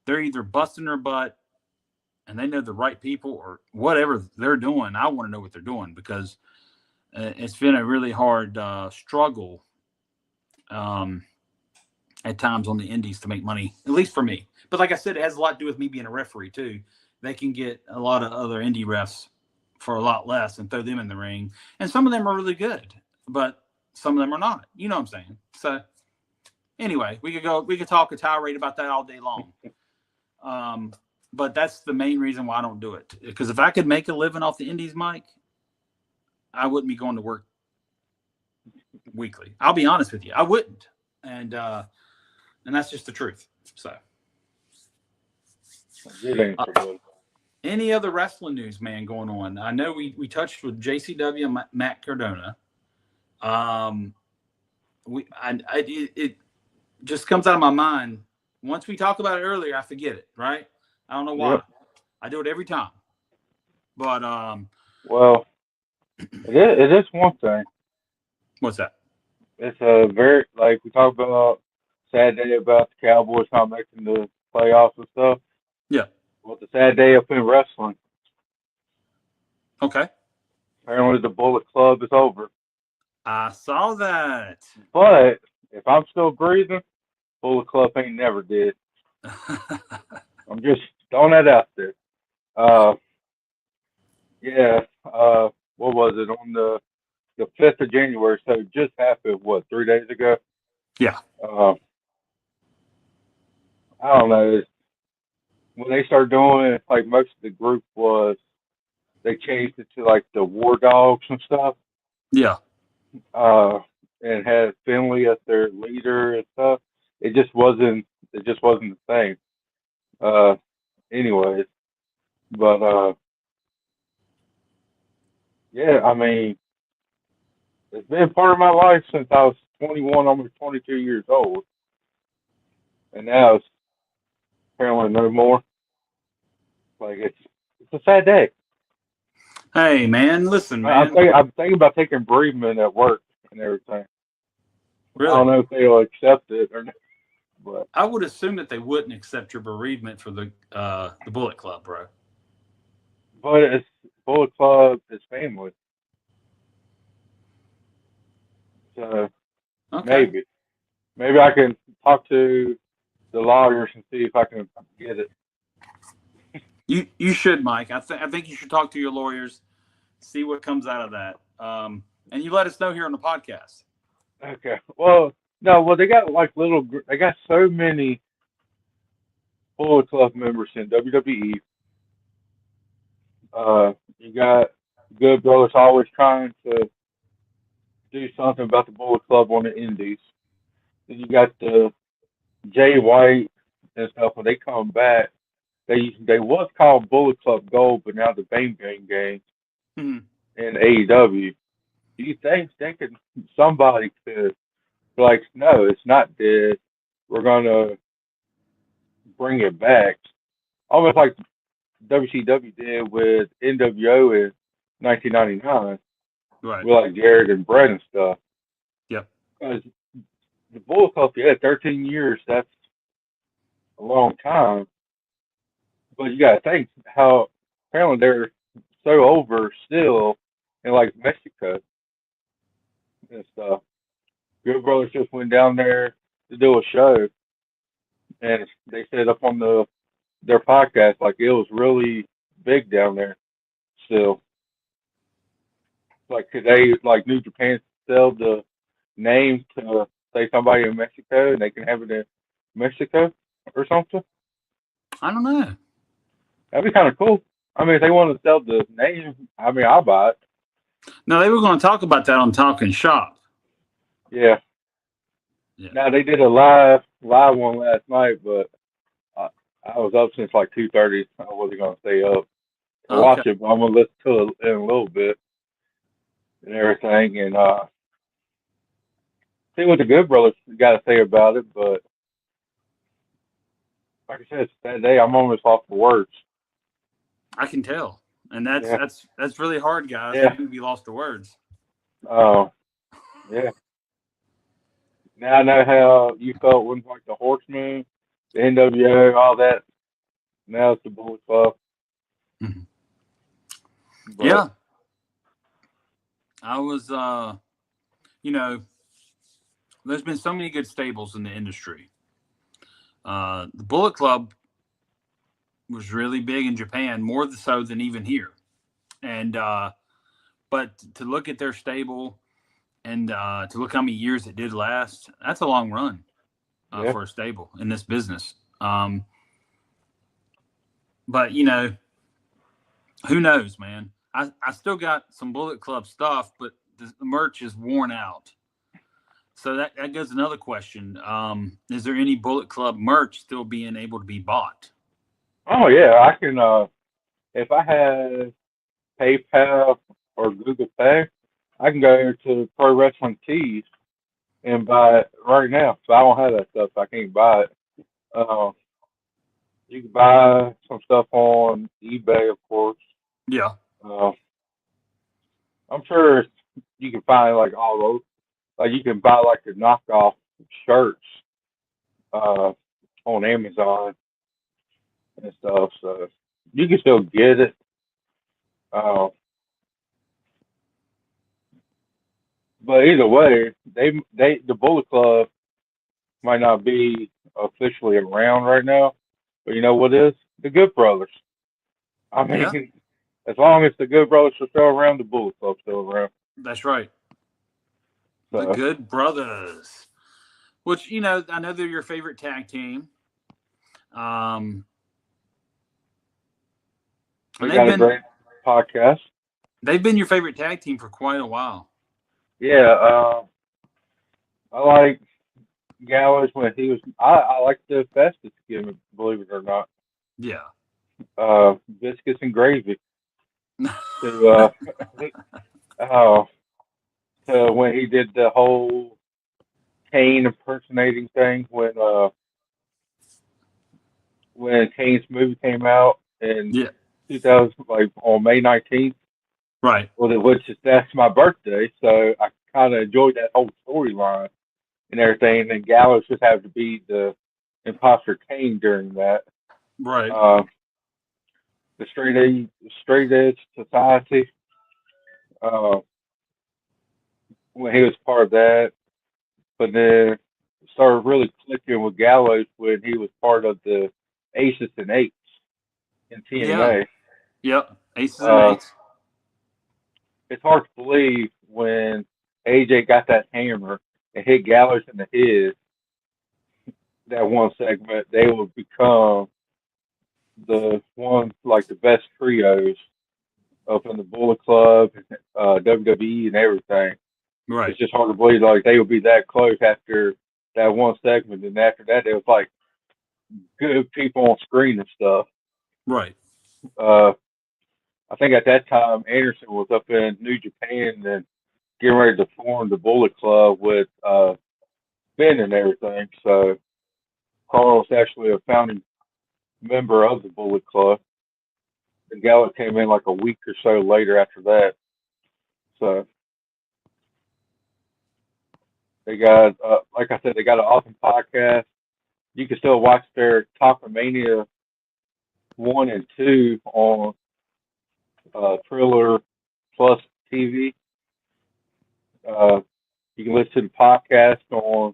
they're either busting their butt and they know the right people or whatever they're doing. I want to know what they're doing because it's been a really hard struggle at times on the indies to make money, at least for me. But like I said, it has a lot to do with me being a referee too. They can get a lot of other indie refs for a lot less and throw them in the ring. And some of them are really good, but some of them are not. You know what I'm saying? So anyway, we could talk a tirade about that all day long. But that's the main reason why I don't do it. Because if I could make a living off the indies, Mike, I wouldn't be going to work weekly. I'll be honest with you. I wouldn't. And that's just the truth. So
good answer,
any other wrestling news, man, going on? I know we touched with JCW and Matt Cardona. It just comes out of my mind. Once we talk about it earlier, I forget it, right? I don't know why. Yep. I do it every time. But
well, it is one thing.
What's that?
It's a very, like we talked about sad day about the Cowboys not making the playoffs and stuff.
Yeah.
Well, it's a sad day up in wrestling.
Okay.
Apparently the Bullet Club is over.
I saw that.
But if I'm still breathing, Bullet Club ain't never dead. I'm just throwing that out there. What was it? On the 5th of January, so it just happened, 3 days ago?
Yeah.
I don't know. When they started doing it, like most of the group was, they changed it to like the War Dogs and stuff.
Yeah.
And had Finley as their leader and stuff. It just wasn't. It just wasn't the same. Anyways, but yeah, I mean, it's been part of my life since I was 21, almost 22 years old, and now it's apparently no more. Like it's a sad day.
Hey, man, listen, man.
I'm thinking about taking bereavement at work and everything. I
Really?
don't know if they'll accept it or not, but
I would assume that they wouldn't accept your bereavement for the Bullet Club, bro.
it's Bullet Club is family, so
Okay.
maybe I can talk to the lawyers and see if I can get it.
You should, Mike. I think you should talk to your lawyers, see what comes out of that, and you let us know here on the podcast.
Okay. Well, no. Well, they got like they got so many Bullet Club members in WWE. You got Good Brothers always trying to do something about the Bullet Club on the Indies. Then you got the Jay White and stuff. When they come back, they was called Bullet Club Gold, but now the Bang Bang Gang
Mhm.
in AEW. Do you think somebody could be like, no, it's not dead. We're gonna bring it back, almost like WCW did with NWO in 1999
Right.
with like Jared and Brett and stuff.
Yep.
Because the Bullet Club, yeah, 13 years, that's a long time. But you got to think how apparently they're so over still in like Mexico and stuff. Good Brothers just went down there to do a show, and they said up on their podcast like it was really big down there still. Like, could they like New Japan sell the name to say somebody in Mexico and they can have it in Mexico or something?
I don't know.
That'd be kind of cool. I mean, if they want to sell the name, I mean, I'll buy it.
No, they were going to talk about that on Talking Shop.
Yeah.
Yeah.
Now they did a live one last night, but I was up since like 2:30. I wasn't gonna stay up to watch
Okay.
it, but I'm gonna listen to it in a little bit and everything, and see what the Good Brothers got to say about it. But like I said, it's that day. I'm almost lost for words.
I can tell, and that's
Yeah.
that's really hard, guys.
Yeah.
You be lost to words.
Oh, yeah. Now I know how you felt when like the Horsemen, the NWO, all that. Now it's the Bullet Club.
Mhm.
But,
Yeah. I was, there's been so many good stables in the industry. The Bullet Club was really big in Japan, more so than even here. And but to look at their stable and to look how many years it did last, that's a long run
yeah.
for a stable in this business. But who knows, man? I still got some Bullet Club stuff, but the merch is worn out. So that goes another question. Is there any Bullet Club merch still being able to be bought?
Oh yeah, I can. If I have PayPal or Google Pay, I can go to Pro Wrestling Tees and buy it right now. So I don't have that stuff. So I can't buy it. Uh, you can buy some stuff on eBay, of course.
Yeah.
Uh, I'm sure you can find like all those. Like you can buy like the knockoff shirts on Amazon and stuff. So you can still get it. Uh, but either way, the Bullet Club might not be officially around right now. But you know what is? The Good Brothers. I mean,
Yeah.
as long as the Good Brothers are still around, the Bullet Club's still around.
That's right. The
So
Good Brothers, which I know they're your favorite tag team.
they got a great podcast.
They've been your favorite tag team for quite a while.
Yeah, I like Gallows when he was. I like the Festus gimmick, believe it or not.
Yeah.
Biscuits and gravy. To uh, to when he did the whole Kane impersonating thing when Kane's movie came out in
Yeah.
2000, like on May 19th.
Right.
Well, which is that's my birthday, so I kind of enjoyed that whole storyline and everything. And then Gallows just had to be the imposter Kane during that.
Right.
Uh, the straight edge society. Uh, when he was part of that, but then started really clicking with Gallows when he was part of the Aces and Eights in
Yeah.
TNA.
Yep. Aces and
Uh,
eights.
it's hard to believe when AJ got that hammer and hit Gallows in the head. That one segment, they would become the one like the best trios up in the Bullet Club, WWE, and everything.
Right.
It's just hard to believe like they would be that close after that one segment, and after that, it was like good people on screen and stuff.
Right.
Uh, I think at that time Anderson was up in New Japan and getting ready to form the Bullet Club with Ben and everything. So Carl was actually a founding member of the Bullet Club. And Gallup came in like a week or so later after that. So they got, like I said, they got an awesome podcast. You can still watch their Talkomania 1 and 2 on Triller Plus TV. You can listen to the podcast on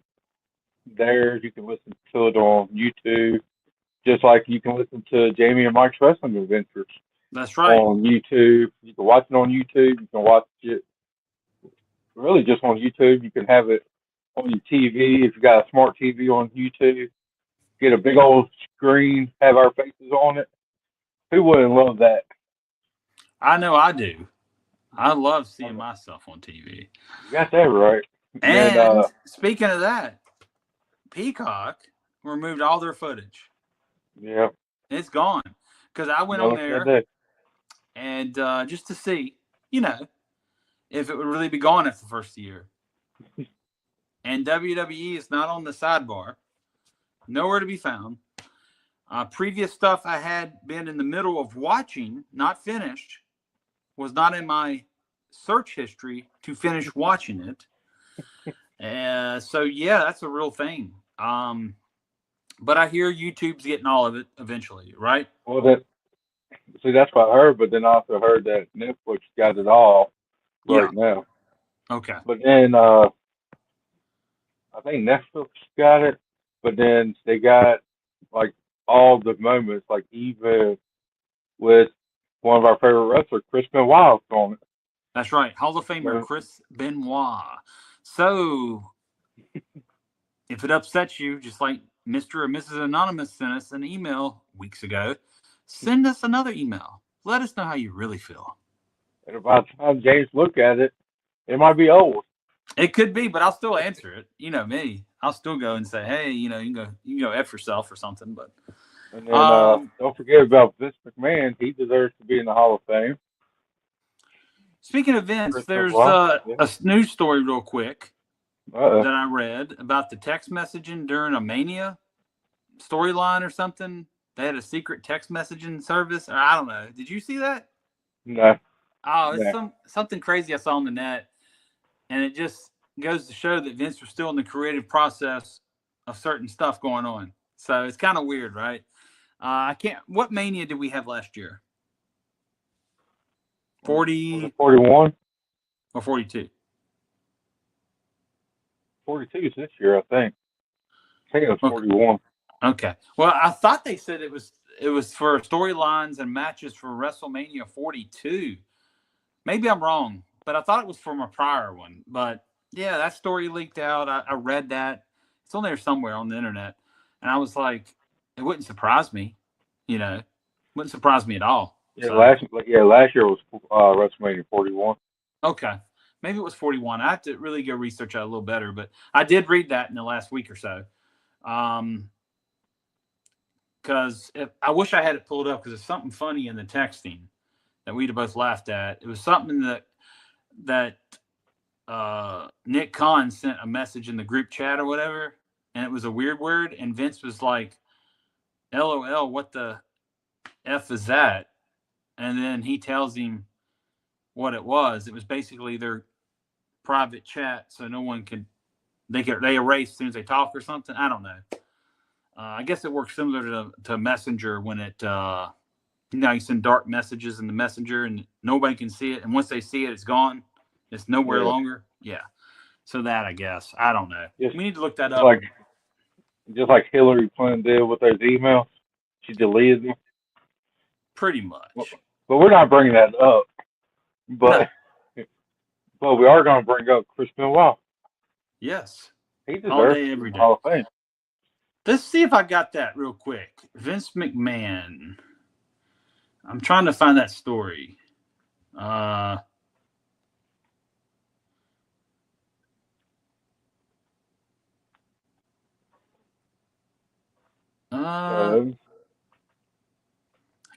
there. You can listen to it on YouTube, just like you can listen to Jamie and Mike's Wrestling Adventures
That's right.
on YouTube. You can watch it on YouTube. You can watch it really just on YouTube. You can have it on your TV if you got a smart TV on YouTube. Get a big old screen, have our faces on it. Who wouldn't love that?
I know I do. I love seeing myself on TV.
You got that right.
And speaking of that, Peacock removed all their footage.
Yeah,
It's gone. Because I went on there and just to see, if it would really be gone after the first year. And WWE is not on the sidebar. Nowhere to be found. Previous stuff I had been in the middle of watching, not finished, was not in my search history to finish watching it. So, yeah, that's a real thing. But I hear YouTube's getting all of it eventually, right?
Well, that's what I heard, but then I also heard that Netflix got it all right now.
Okay.
But then I think Netflix got it, but then they got like all the moments, like even with one of our favorite wrestlers, Chris Benoit, on it.
That's right. Hall of Famer Chris Benoit. So, if it upsets you, just like Mr. or Mrs. Anonymous sent us an email weeks ago, send us another email. Let us know how you really feel.
And by the time James look at it, it might be old.
It could be, but I'll still answer it. You know me. I'll still go and say, hey, you can go F yourself or something. But
and then don't forget about Vince McMahon. He deserves to be in the Hall of Fame.
Speaking of Vince, there's a news story real quick that I read about the text messaging during a Mania storyline or something. They had a secret text messaging service, or I don't know. Did you see that?
No.
Oh, it's something crazy I saw on the net, and it just goes to show that Vince was still in the creative process of certain stuff going on. So it's kind of weird, right? What Mania did we have last year?
41
or 42?
42 is this year, I think. I think it was 41.
Okay. Well, I thought they said it was for storylines and matches for WrestleMania 42. Maybe I'm wrong, but I thought it was from a prior one. But yeah, that story leaked out. I read that. It's on there somewhere on the internet. And I was like, it wouldn't surprise me. Wouldn't surprise me at all.
Yeah, last year was WrestleMania 41.
Okay. Maybe it was 41. I have to really go research that a little better, but I did read that in the last week or so. Because I wish I had it pulled up, because it's something funny in the texting that we'd have both laughed at. It was something that Nick Khan sent a message in the group chat or whatever, and it was a weird word, and Vince was like, LOL, what the F is that? And then he tells him what it was. It was basically their private chat, so no one could, they erase as soon as they talk or something. I don't know. I guess it works similar to Messenger when it, you send dark messages in the Messenger and nobody can see it. And once they see it, it's gone. It's nowhere longer. Yeah. So that, I guess. I don't know. We need to look that up.
Just like Hillary Clinton did with those emails. She deleted them.
Pretty much.
But we're not bringing that up. But but we are going to bring up Chris Benoit.
Yes.
He deserves
all day, every day.
Hall of Fame.
Let's see if I got that real quick. Vince McMahon. I'm trying to find that story. I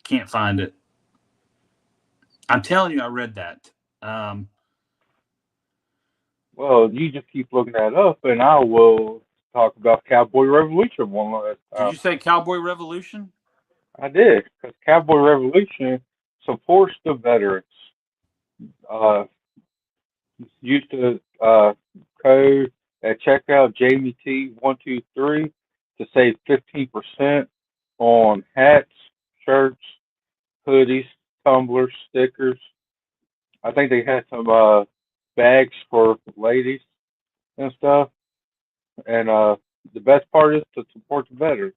can't find it. I'm telling you, I read that.
Well, you just keep looking that up, and I will talk about Cowboy Revolution one last time.
Did you say Cowboy Revolution?
I did, because Cowboy Revolution supports the veterans. Use the code at checkout JamieT123 to save 15% on hats, shirts, hoodies, tumblers, stickers. I think they had some bags for ladies and stuff. And the best part is to support the veterans.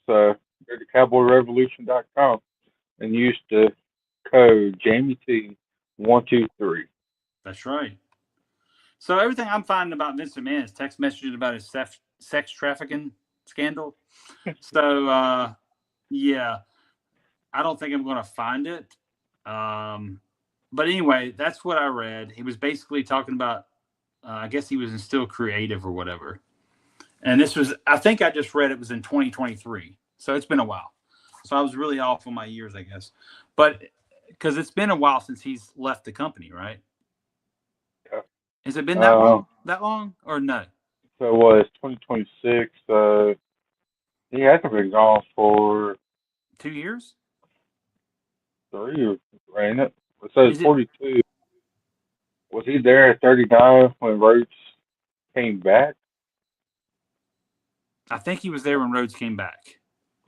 So go to cowboyrevolution.com and use the code JamieT123.
That's right. So everything I'm finding about Vince McMahon is text messages about his sex trafficking scandal. So, yeah, I don't think I'm going to find it. But anyway, that's what I read. He was basically talking about, I guess he was in Still Creative or whatever. And this was, I think I just read it was in 2023. So it's been a while. So I was really off on my years, I guess. But because it's been a while since he's left the company, right?
Yeah.
Has it been that long or no?
So it was 2026. He hasn't been gone for
2 years?
3 years, ain't it? It says 42. Was he there at 39 when Rhodes came back?
I think he was there when Rhodes came back.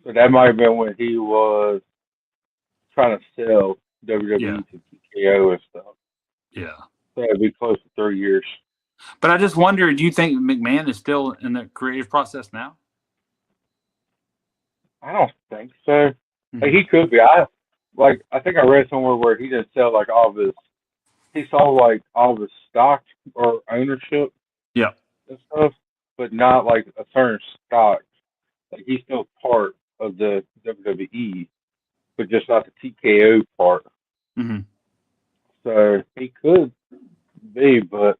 So that might have been when he was trying to sell WWE to TKO and stuff.
Yeah.
So it'd be close to 3 years.
But I just wonder, do you think McMahon is still in the creative process now?
I don't think so. Mm-hmm. Like, he could be. I think I read somewhere where he didn't sell like all of his. He sold like all of his stock or ownership.
Yeah.
And stuff, but not like a certain stock. Like he's still part of the WWE, but just not the TKO part.
Mm-hmm.
So he could be, but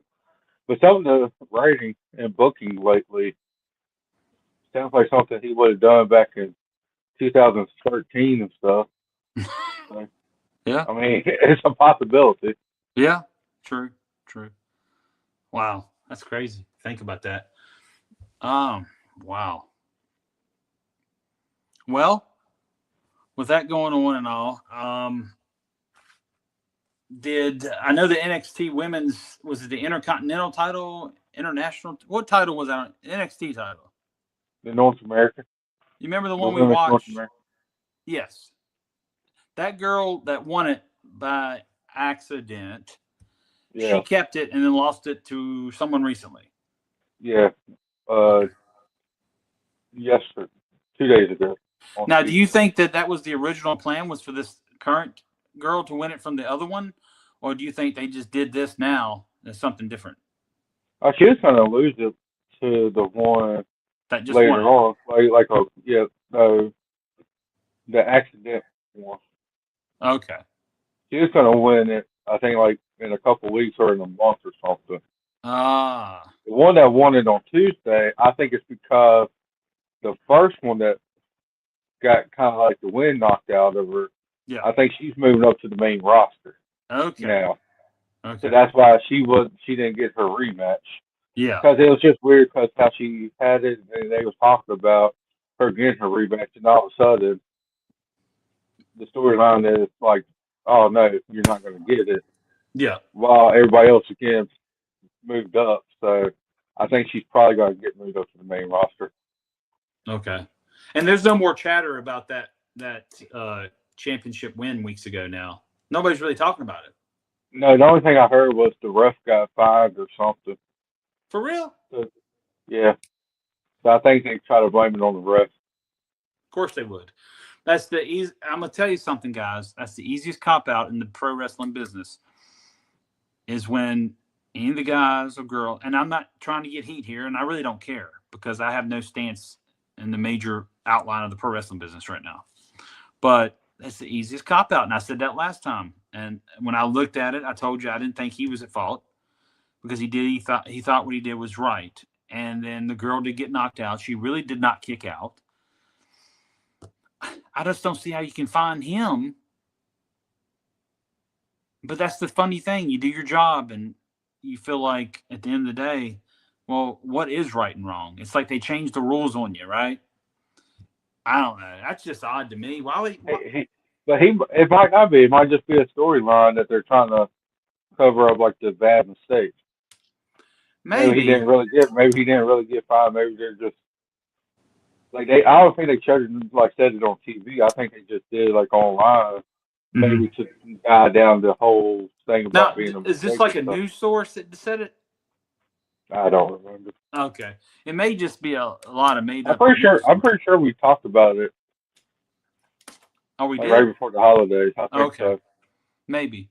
some of the writing and booking lately sounds like something he would have done back in 2013 and stuff. So,
yeah.
I mean, it's a possibility.
Yeah. True. Wow. That's crazy. Think about that. Wow. Well, with that going on and all, I know the NXT women's, was it the Intercontinental title, international? What title was that? NXT title?
The North American.
You remember the one we watched? Yes. That girl that won it by accident, she kept it and then lost it to someone recently.
Yeah. Yesterday, 2 days ago.
Now, do you think that was the original plan, was for this current girl to win it from the other one? Or do you think they just did this now as something different?
She was going to lose it to the one
that just
later on. The accident one.
Okay.
She was going to win it, I think, like in a couple weeks or in a month or something.
Ah,
The one that won it on Tuesday, I think it's because the first one that got kind of like the wind knocked out of her,
yeah.
I think she's moving up to the main roster
Okay.
now. So
Okay.
that's why she didn't get her rematch.
Yeah.
Because it was just weird because how she had it and they was talking about her getting her rematch, and all of a sudden the storyline is like, oh no, you're not going to get it.
Yeah.
While everybody else again moved up, so I think she's probably going to get moved up to the main roster.
Okay. And there's no more chatter about that championship win weeks ago now. Nobody's really talking about it.
No, the only thing I heard was the ref got fined or something.
For real?
So, yeah. So I think they try to blame it on the ref.
Of course they would. That's the easy. I'm gonna tell you something, guys. That's the easiest cop out in the pro wrestling business. Is when any of the guys or girl, and I'm not trying to get heat here, and I really don't care because I have no stance in the major outline of the pro wrestling business right now. But that's the easiest cop out, and I said that last time. And when I looked at it, I told you I didn't think he was at fault because he thought what he did was right. And then the girl did get knocked out. She really did not kick out. I just don't see how you can find him. But that's the funny thing. You do your job and you feel like at the end of the day, well, what is right and wrong? It's like they changed the rules on you, right? I don't know. That's just odd to me. Why would
It might not be. It might just be a storyline that they're trying to cover up like the bad mistakes. Maybe he didn't really get. Maybe he didn't really get fined. Maybe they're just like they. I don't think they showed it like said it on TV. I think they just did it like online. Maybe to guide down the whole thing about
now,
being a
is this
mistake
like a
and stuff.
news source that said it?
I don't remember.
Okay, it may just be a lot of made
I'm
up.
pretty sure we talked about it
Oh, we
like
did.
right before the holidays. I think
Okay,
so.
maybe.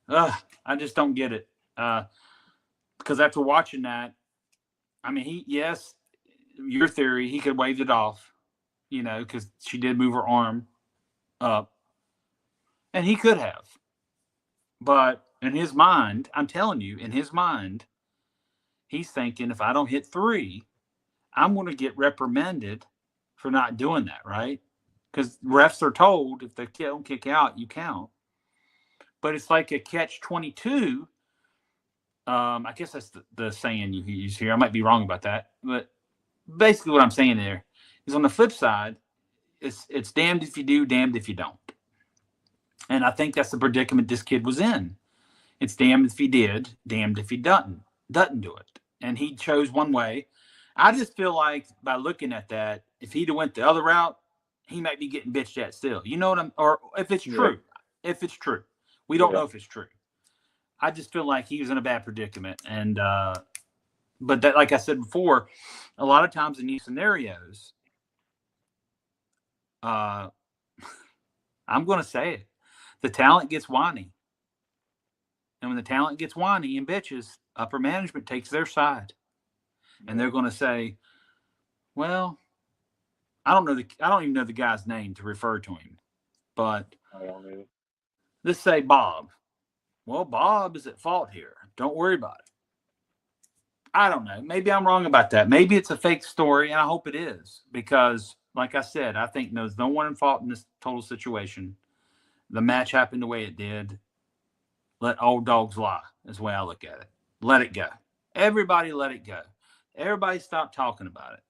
I just don't get it. Because after watching that, I mean, yes, your theory, he could have waved it off, because she did move her arm up, and he could have. But in his mind, I'm telling you, in his mind, he's thinking if I don't hit 3, I'm going to get reprimanded for not doing that, right? Because refs are told if they don't kick out, you count. But it's like a catch-22. I guess that's the saying you use here. I might be wrong about that, but basically what I'm saying there is on the flip side, it's damned if you do, damned if you don't. And I think that's the predicament this kid was in. It's damned if he did, damned if he doesn't do it. And he chose one way. I just feel like by looking at that, if he'd have went the other route, he might be getting bitched at still. You know what or if it's true. Yeah. If it's true. We don't know if it's true. I just feel like he was in a bad predicament. And but that, like I said before, a lot of times in these scenarios, I'm going to say it, the talent gets whiny. And when the talent gets whiny and bitches, upper management takes their side. And they're going to say, well, I don't even know the guy's name to refer to him. But
I don't know.
let's say Bob. Well, Bob is at fault here. Don't worry about it. I don't know. Maybe I'm wrong about that. Maybe it's a fake story, and I hope it is. Because, like I said, I think there's no one in fault in this total situation. The match happened the way it did. Let old dogs lie, is the way I look at it. Let it go. Everybody let it go. Everybody stop talking about it.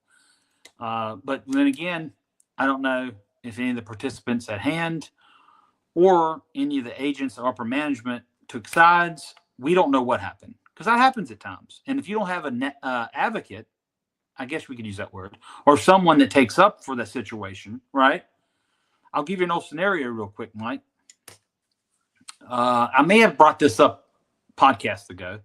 But then again, I don't know if any of the participants at hand or any of the agents or upper management took sides. We don't know what happened because that happens at times. And if you don't have an advocate, I guess we could use that word, or someone that takes up for the situation, right? I'll give you an old scenario real quick, Mike. I may have brought this up podcasts ago,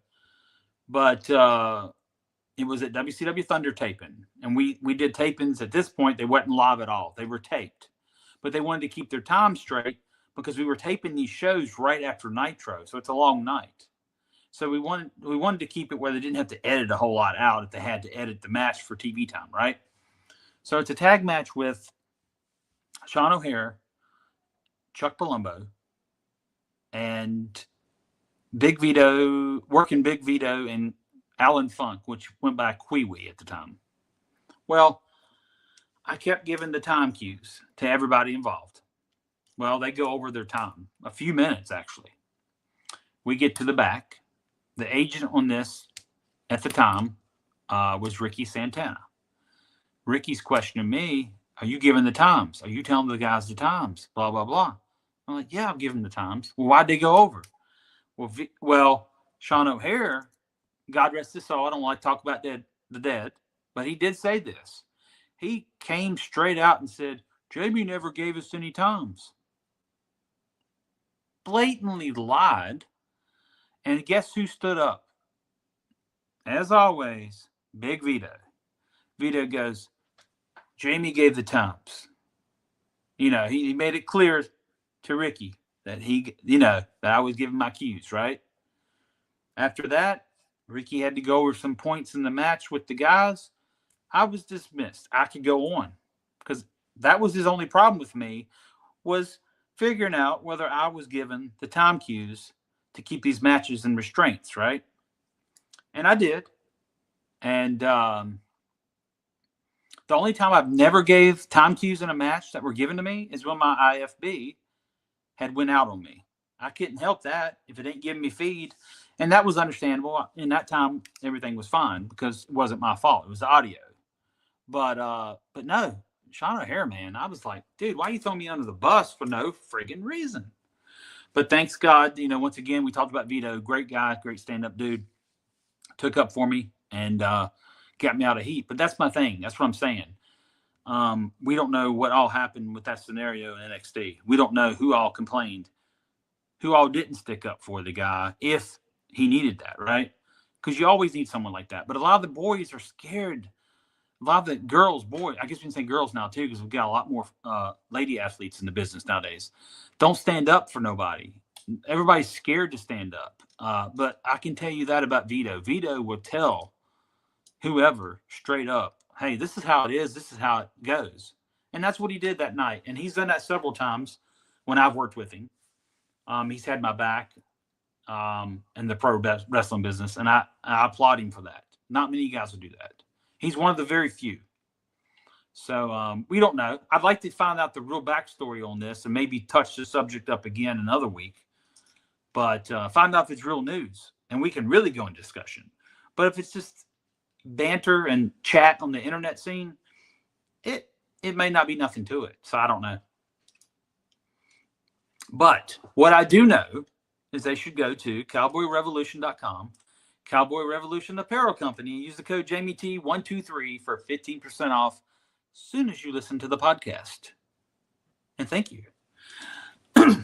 but it was at WCW Thunder taping. And we did tapings. At this point, they weren't live at all. They were taped. But they wanted to keep their time straight because we were taping these shows right after Nitro. So it's a long night. So we wanted to keep it where they didn't have to edit a whole lot out if they had to edit the match for TV time, right? So it's a tag match with Sean O'Haire, Chuck Palumbo, and Big Vito, working Big Vito and Alan Funk, which went by Kwee at the time. Well, I kept giving the time cues to everybody involved. Well, they go over their time, a few minutes actually. We get to the back. The agent on this at the time was Ricky Santana. Ricky's questioning me, are you giving the times? Are you telling the guys the times? Blah, blah, blah. I'm like, yeah, I'm giving the times. Well, why'd they go over? Well, Sean O'Hare, God rest his soul, I don't like to talk about the dead, but he did say this. He came straight out and said, Jamie never gave us any times. Blatantly lied. And guess who stood up? As always, Big Vito. Vito goes, Jamie gave the times. You know, he made it clear to Ricky that that I was giving my cues, right? After that, Ricky had to go over some points in the match with the guys. I was dismissed. I could go on because that was his only problem with me, was figuring out whether I was given the time cues to keep these matches in restraints, right? And I did. And the only time I've never gave time cues in a match that were given to me is when my IFB had went out on me. I couldn't help that if it ain't giving me feed. And that was understandable. In that time, everything was fine because it wasn't my fault. It was the audio. But no, Sean O'Hare, man, I was like, dude, why are you throwing me under the bus for no friggin' reason? But thanks God, once again, we talked about Vito, great guy, great stand-up dude, took up for me and got me out of heat. But that's my thing. That's what I'm saying. We don't know what all happened with that scenario in NXT. We don't know who all complained, who all didn't stick up for the guy if he needed that, right? Because you always need someone like that. But a lot of the boys are scared. A lot of the girls, I guess we can say girls now too, because we've got a lot more lady athletes in the business nowadays. Don't stand up for nobody. Everybody's scared to stand up. But I can tell you that about Vito. Vito will tell whoever straight up, hey, this is how it is. This is how it goes. And that's what he did that night. And he's done that several times when I've worked with him. He's had my back in the pro wrestling business. And I applaud him for that. Not many guys will do that. He's one of the very few. So we don't know. I'd like to find out the real backstory on this and maybe touch the subject up again another week. But find out if it's real news. And we can really go in discussion. But if it's just banter and chat on the internet scene, it may not be nothing to it. So I don't know. But what I do know is they should go to cowboyrevolution.com, Cowboy Revolution Apparel Company, and use the code JamieT123 for 15% off as soon as you listen to the podcast. And thank you.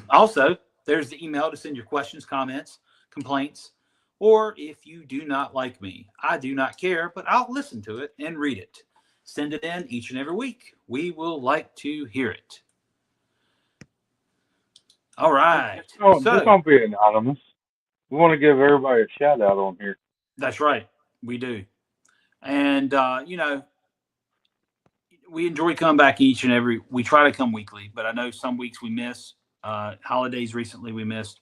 Also, there's the email to send your questions, comments, complaints, or if you do not like me, I do not care, but I'll listen to it and read it. Send it in each and every week. We will like to hear it. All right.
This won't be anonymous. We want to give everybody a shout out on here.
That's right. We do. And, we enjoy coming back we try to come weekly, but I know some weeks we miss. Holidays recently we missed,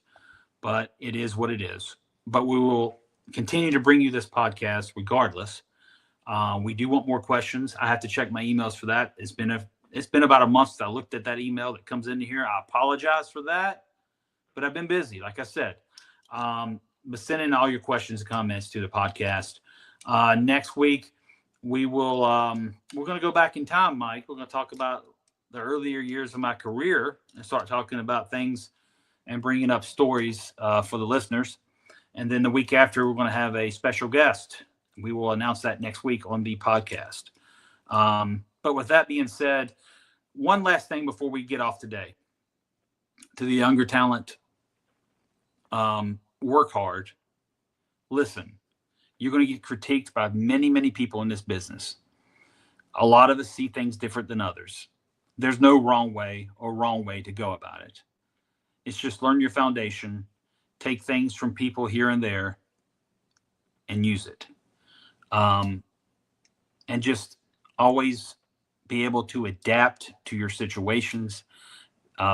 but it is what it is. But we will continue to bring you this podcast regardless. We do want more questions. I have to check my emails for that. It's been about a month since I looked at that email that comes into here. I apologize for that, but I've been busy, like I said. But send in all your questions and comments to the podcast. Next week, we're going to go back in time, Mike. We're going to talk about the earlier years of my career and start talking about things and bringing up stories for the listeners. And then the week after, we're going to have a special guest. We will announce that next week on the podcast. But with that being said, one last thing before we get off today. To the younger talent, work hard. Listen, you're going to get critiqued by many, many people in this business. A lot of us see things different than others. There's no wrong way to go about it. It's just learn your foundation, take things from people here and there, and use it. And just always be able to adapt to your situations,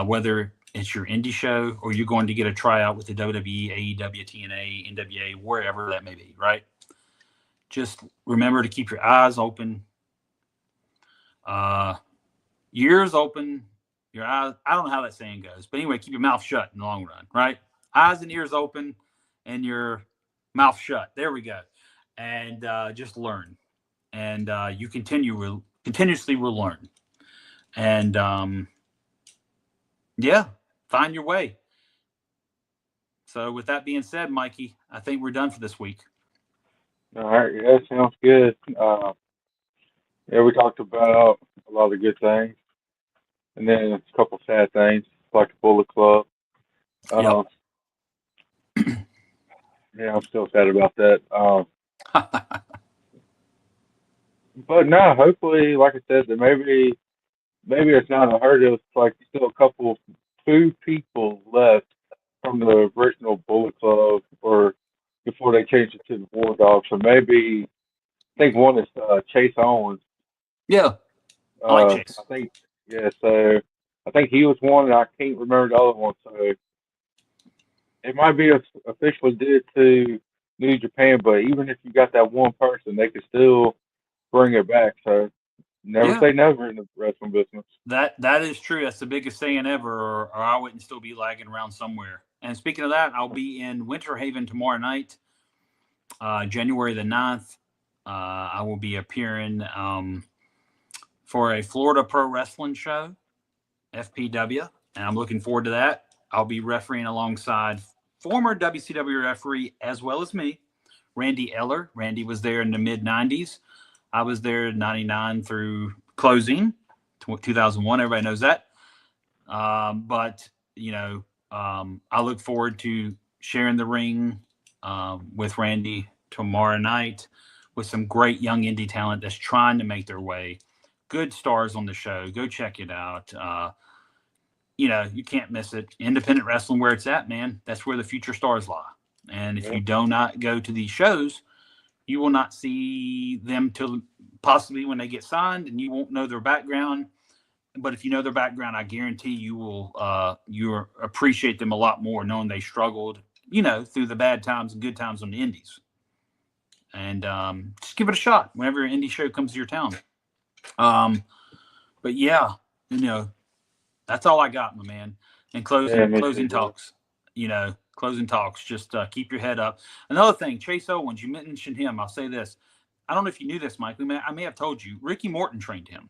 whether it's your indie show, or you're going to get a tryout with the WWE, AEW, TNA, NWA, wherever that may be, right? Just remember to keep your eyes open, your ears open, your eyes. I don't know how that saying goes, but anyway, keep your mouth shut in the long run, right? Eyes and ears open and your mouth shut. There we go. And just learn. And you continuously will learn. And yeah, find your way. So with that being said, Mikey, I think we're done for this week.
All right, yeah, sounds good. Yeah, we talked about a lot of good things, and then a couple sad things, like the Bullet Club.
Yep.
Yeah, I'm still sad about that. But no, hopefully, like I said, that maybe it's not a hurt. It's like still two people left from the original Bullet Club, or before they changed it to the War Dogs. So maybe I think one is Chase Owens.
Yeah, I like Chase.
I think, yeah. So I think he was one, and I can't remember the other one. So it might be officially did to New Japan, but even if you got that one person, they could still bring it back. So never say never in the wrestling business.
That is true. That's the biggest saying ever, or I wouldn't still be lagging around somewhere. And speaking of that, I'll be in Winter Haven tomorrow night, January the 9th. I will be appearing for a Florida Pro Wrestling show, FPW, and I'm looking forward to that. I'll be refereeing alongside former WCW referee as well as me, Randy Eller. Randy was there in the mid-'90s. I was there in 99 through closing, 2001. Everybody knows that. But, I look forward to sharing the ring with Randy tomorrow night with some great young indie talent that's trying to make their way. Good stars on the show. Go check it out. You can't miss it. Independent wrestling where it's at, man. That's where the future stars lie. And if you do not go to these shows, you will not see them till possibly when they get signed, and you won't know their background. But if you know their background, I guarantee you will appreciate them a lot more, knowing they struggled, through the bad times and good times on the indies. And just give it a shot whenever an indie show comes to your town. But yeah, that's all I got, my man. And closing talks. Closing talks. Just keep your head up. Another thing, Chase Owens, you mentioned him. I'll say this. I don't know if you knew this, Mike. I may have told you. Ricky Morton trained him.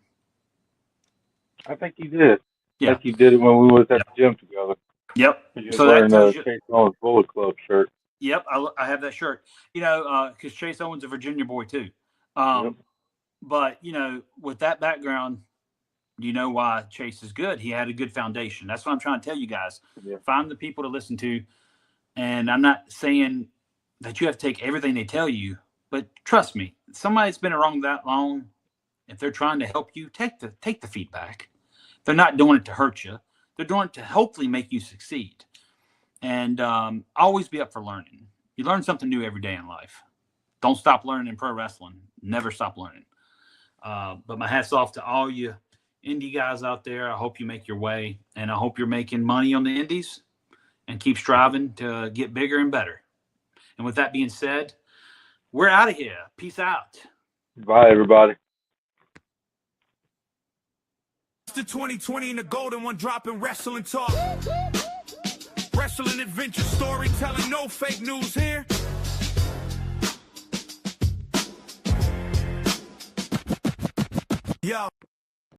I think he did.
Yeah.
I think he did it when we was at the gym together.
Yep.
So that tells you. Chase Owens Bullet Club shirt.
Yep, I have that shirt. Because Chase Owens a Virginia boy too. But with that background, you know why Chase is good. He had a good foundation. That's what I'm trying to tell you guys. Yeah. Find the people to listen to. And I'm not saying that you have to take everything they tell you, but trust me, somebody that's been around that long, if they're trying to help you, take the feedback. They're not doing it to hurt you. They're doing it to hopefully make you succeed. And always be up for learning. You learn something new every day in life. Don't stop learning in pro wrestling. Never stop learning. But my hat's off to all you indie guys out there. I hope you make your way, and I hope you're making money on the indies and keep striving to get bigger and better. And with that being said, we're out of here. Peace out.
Bye, everybody.
It's the 2020 and the golden one dropping wrestling talk. Wrestling adventure storytelling, no fake news here. Yo.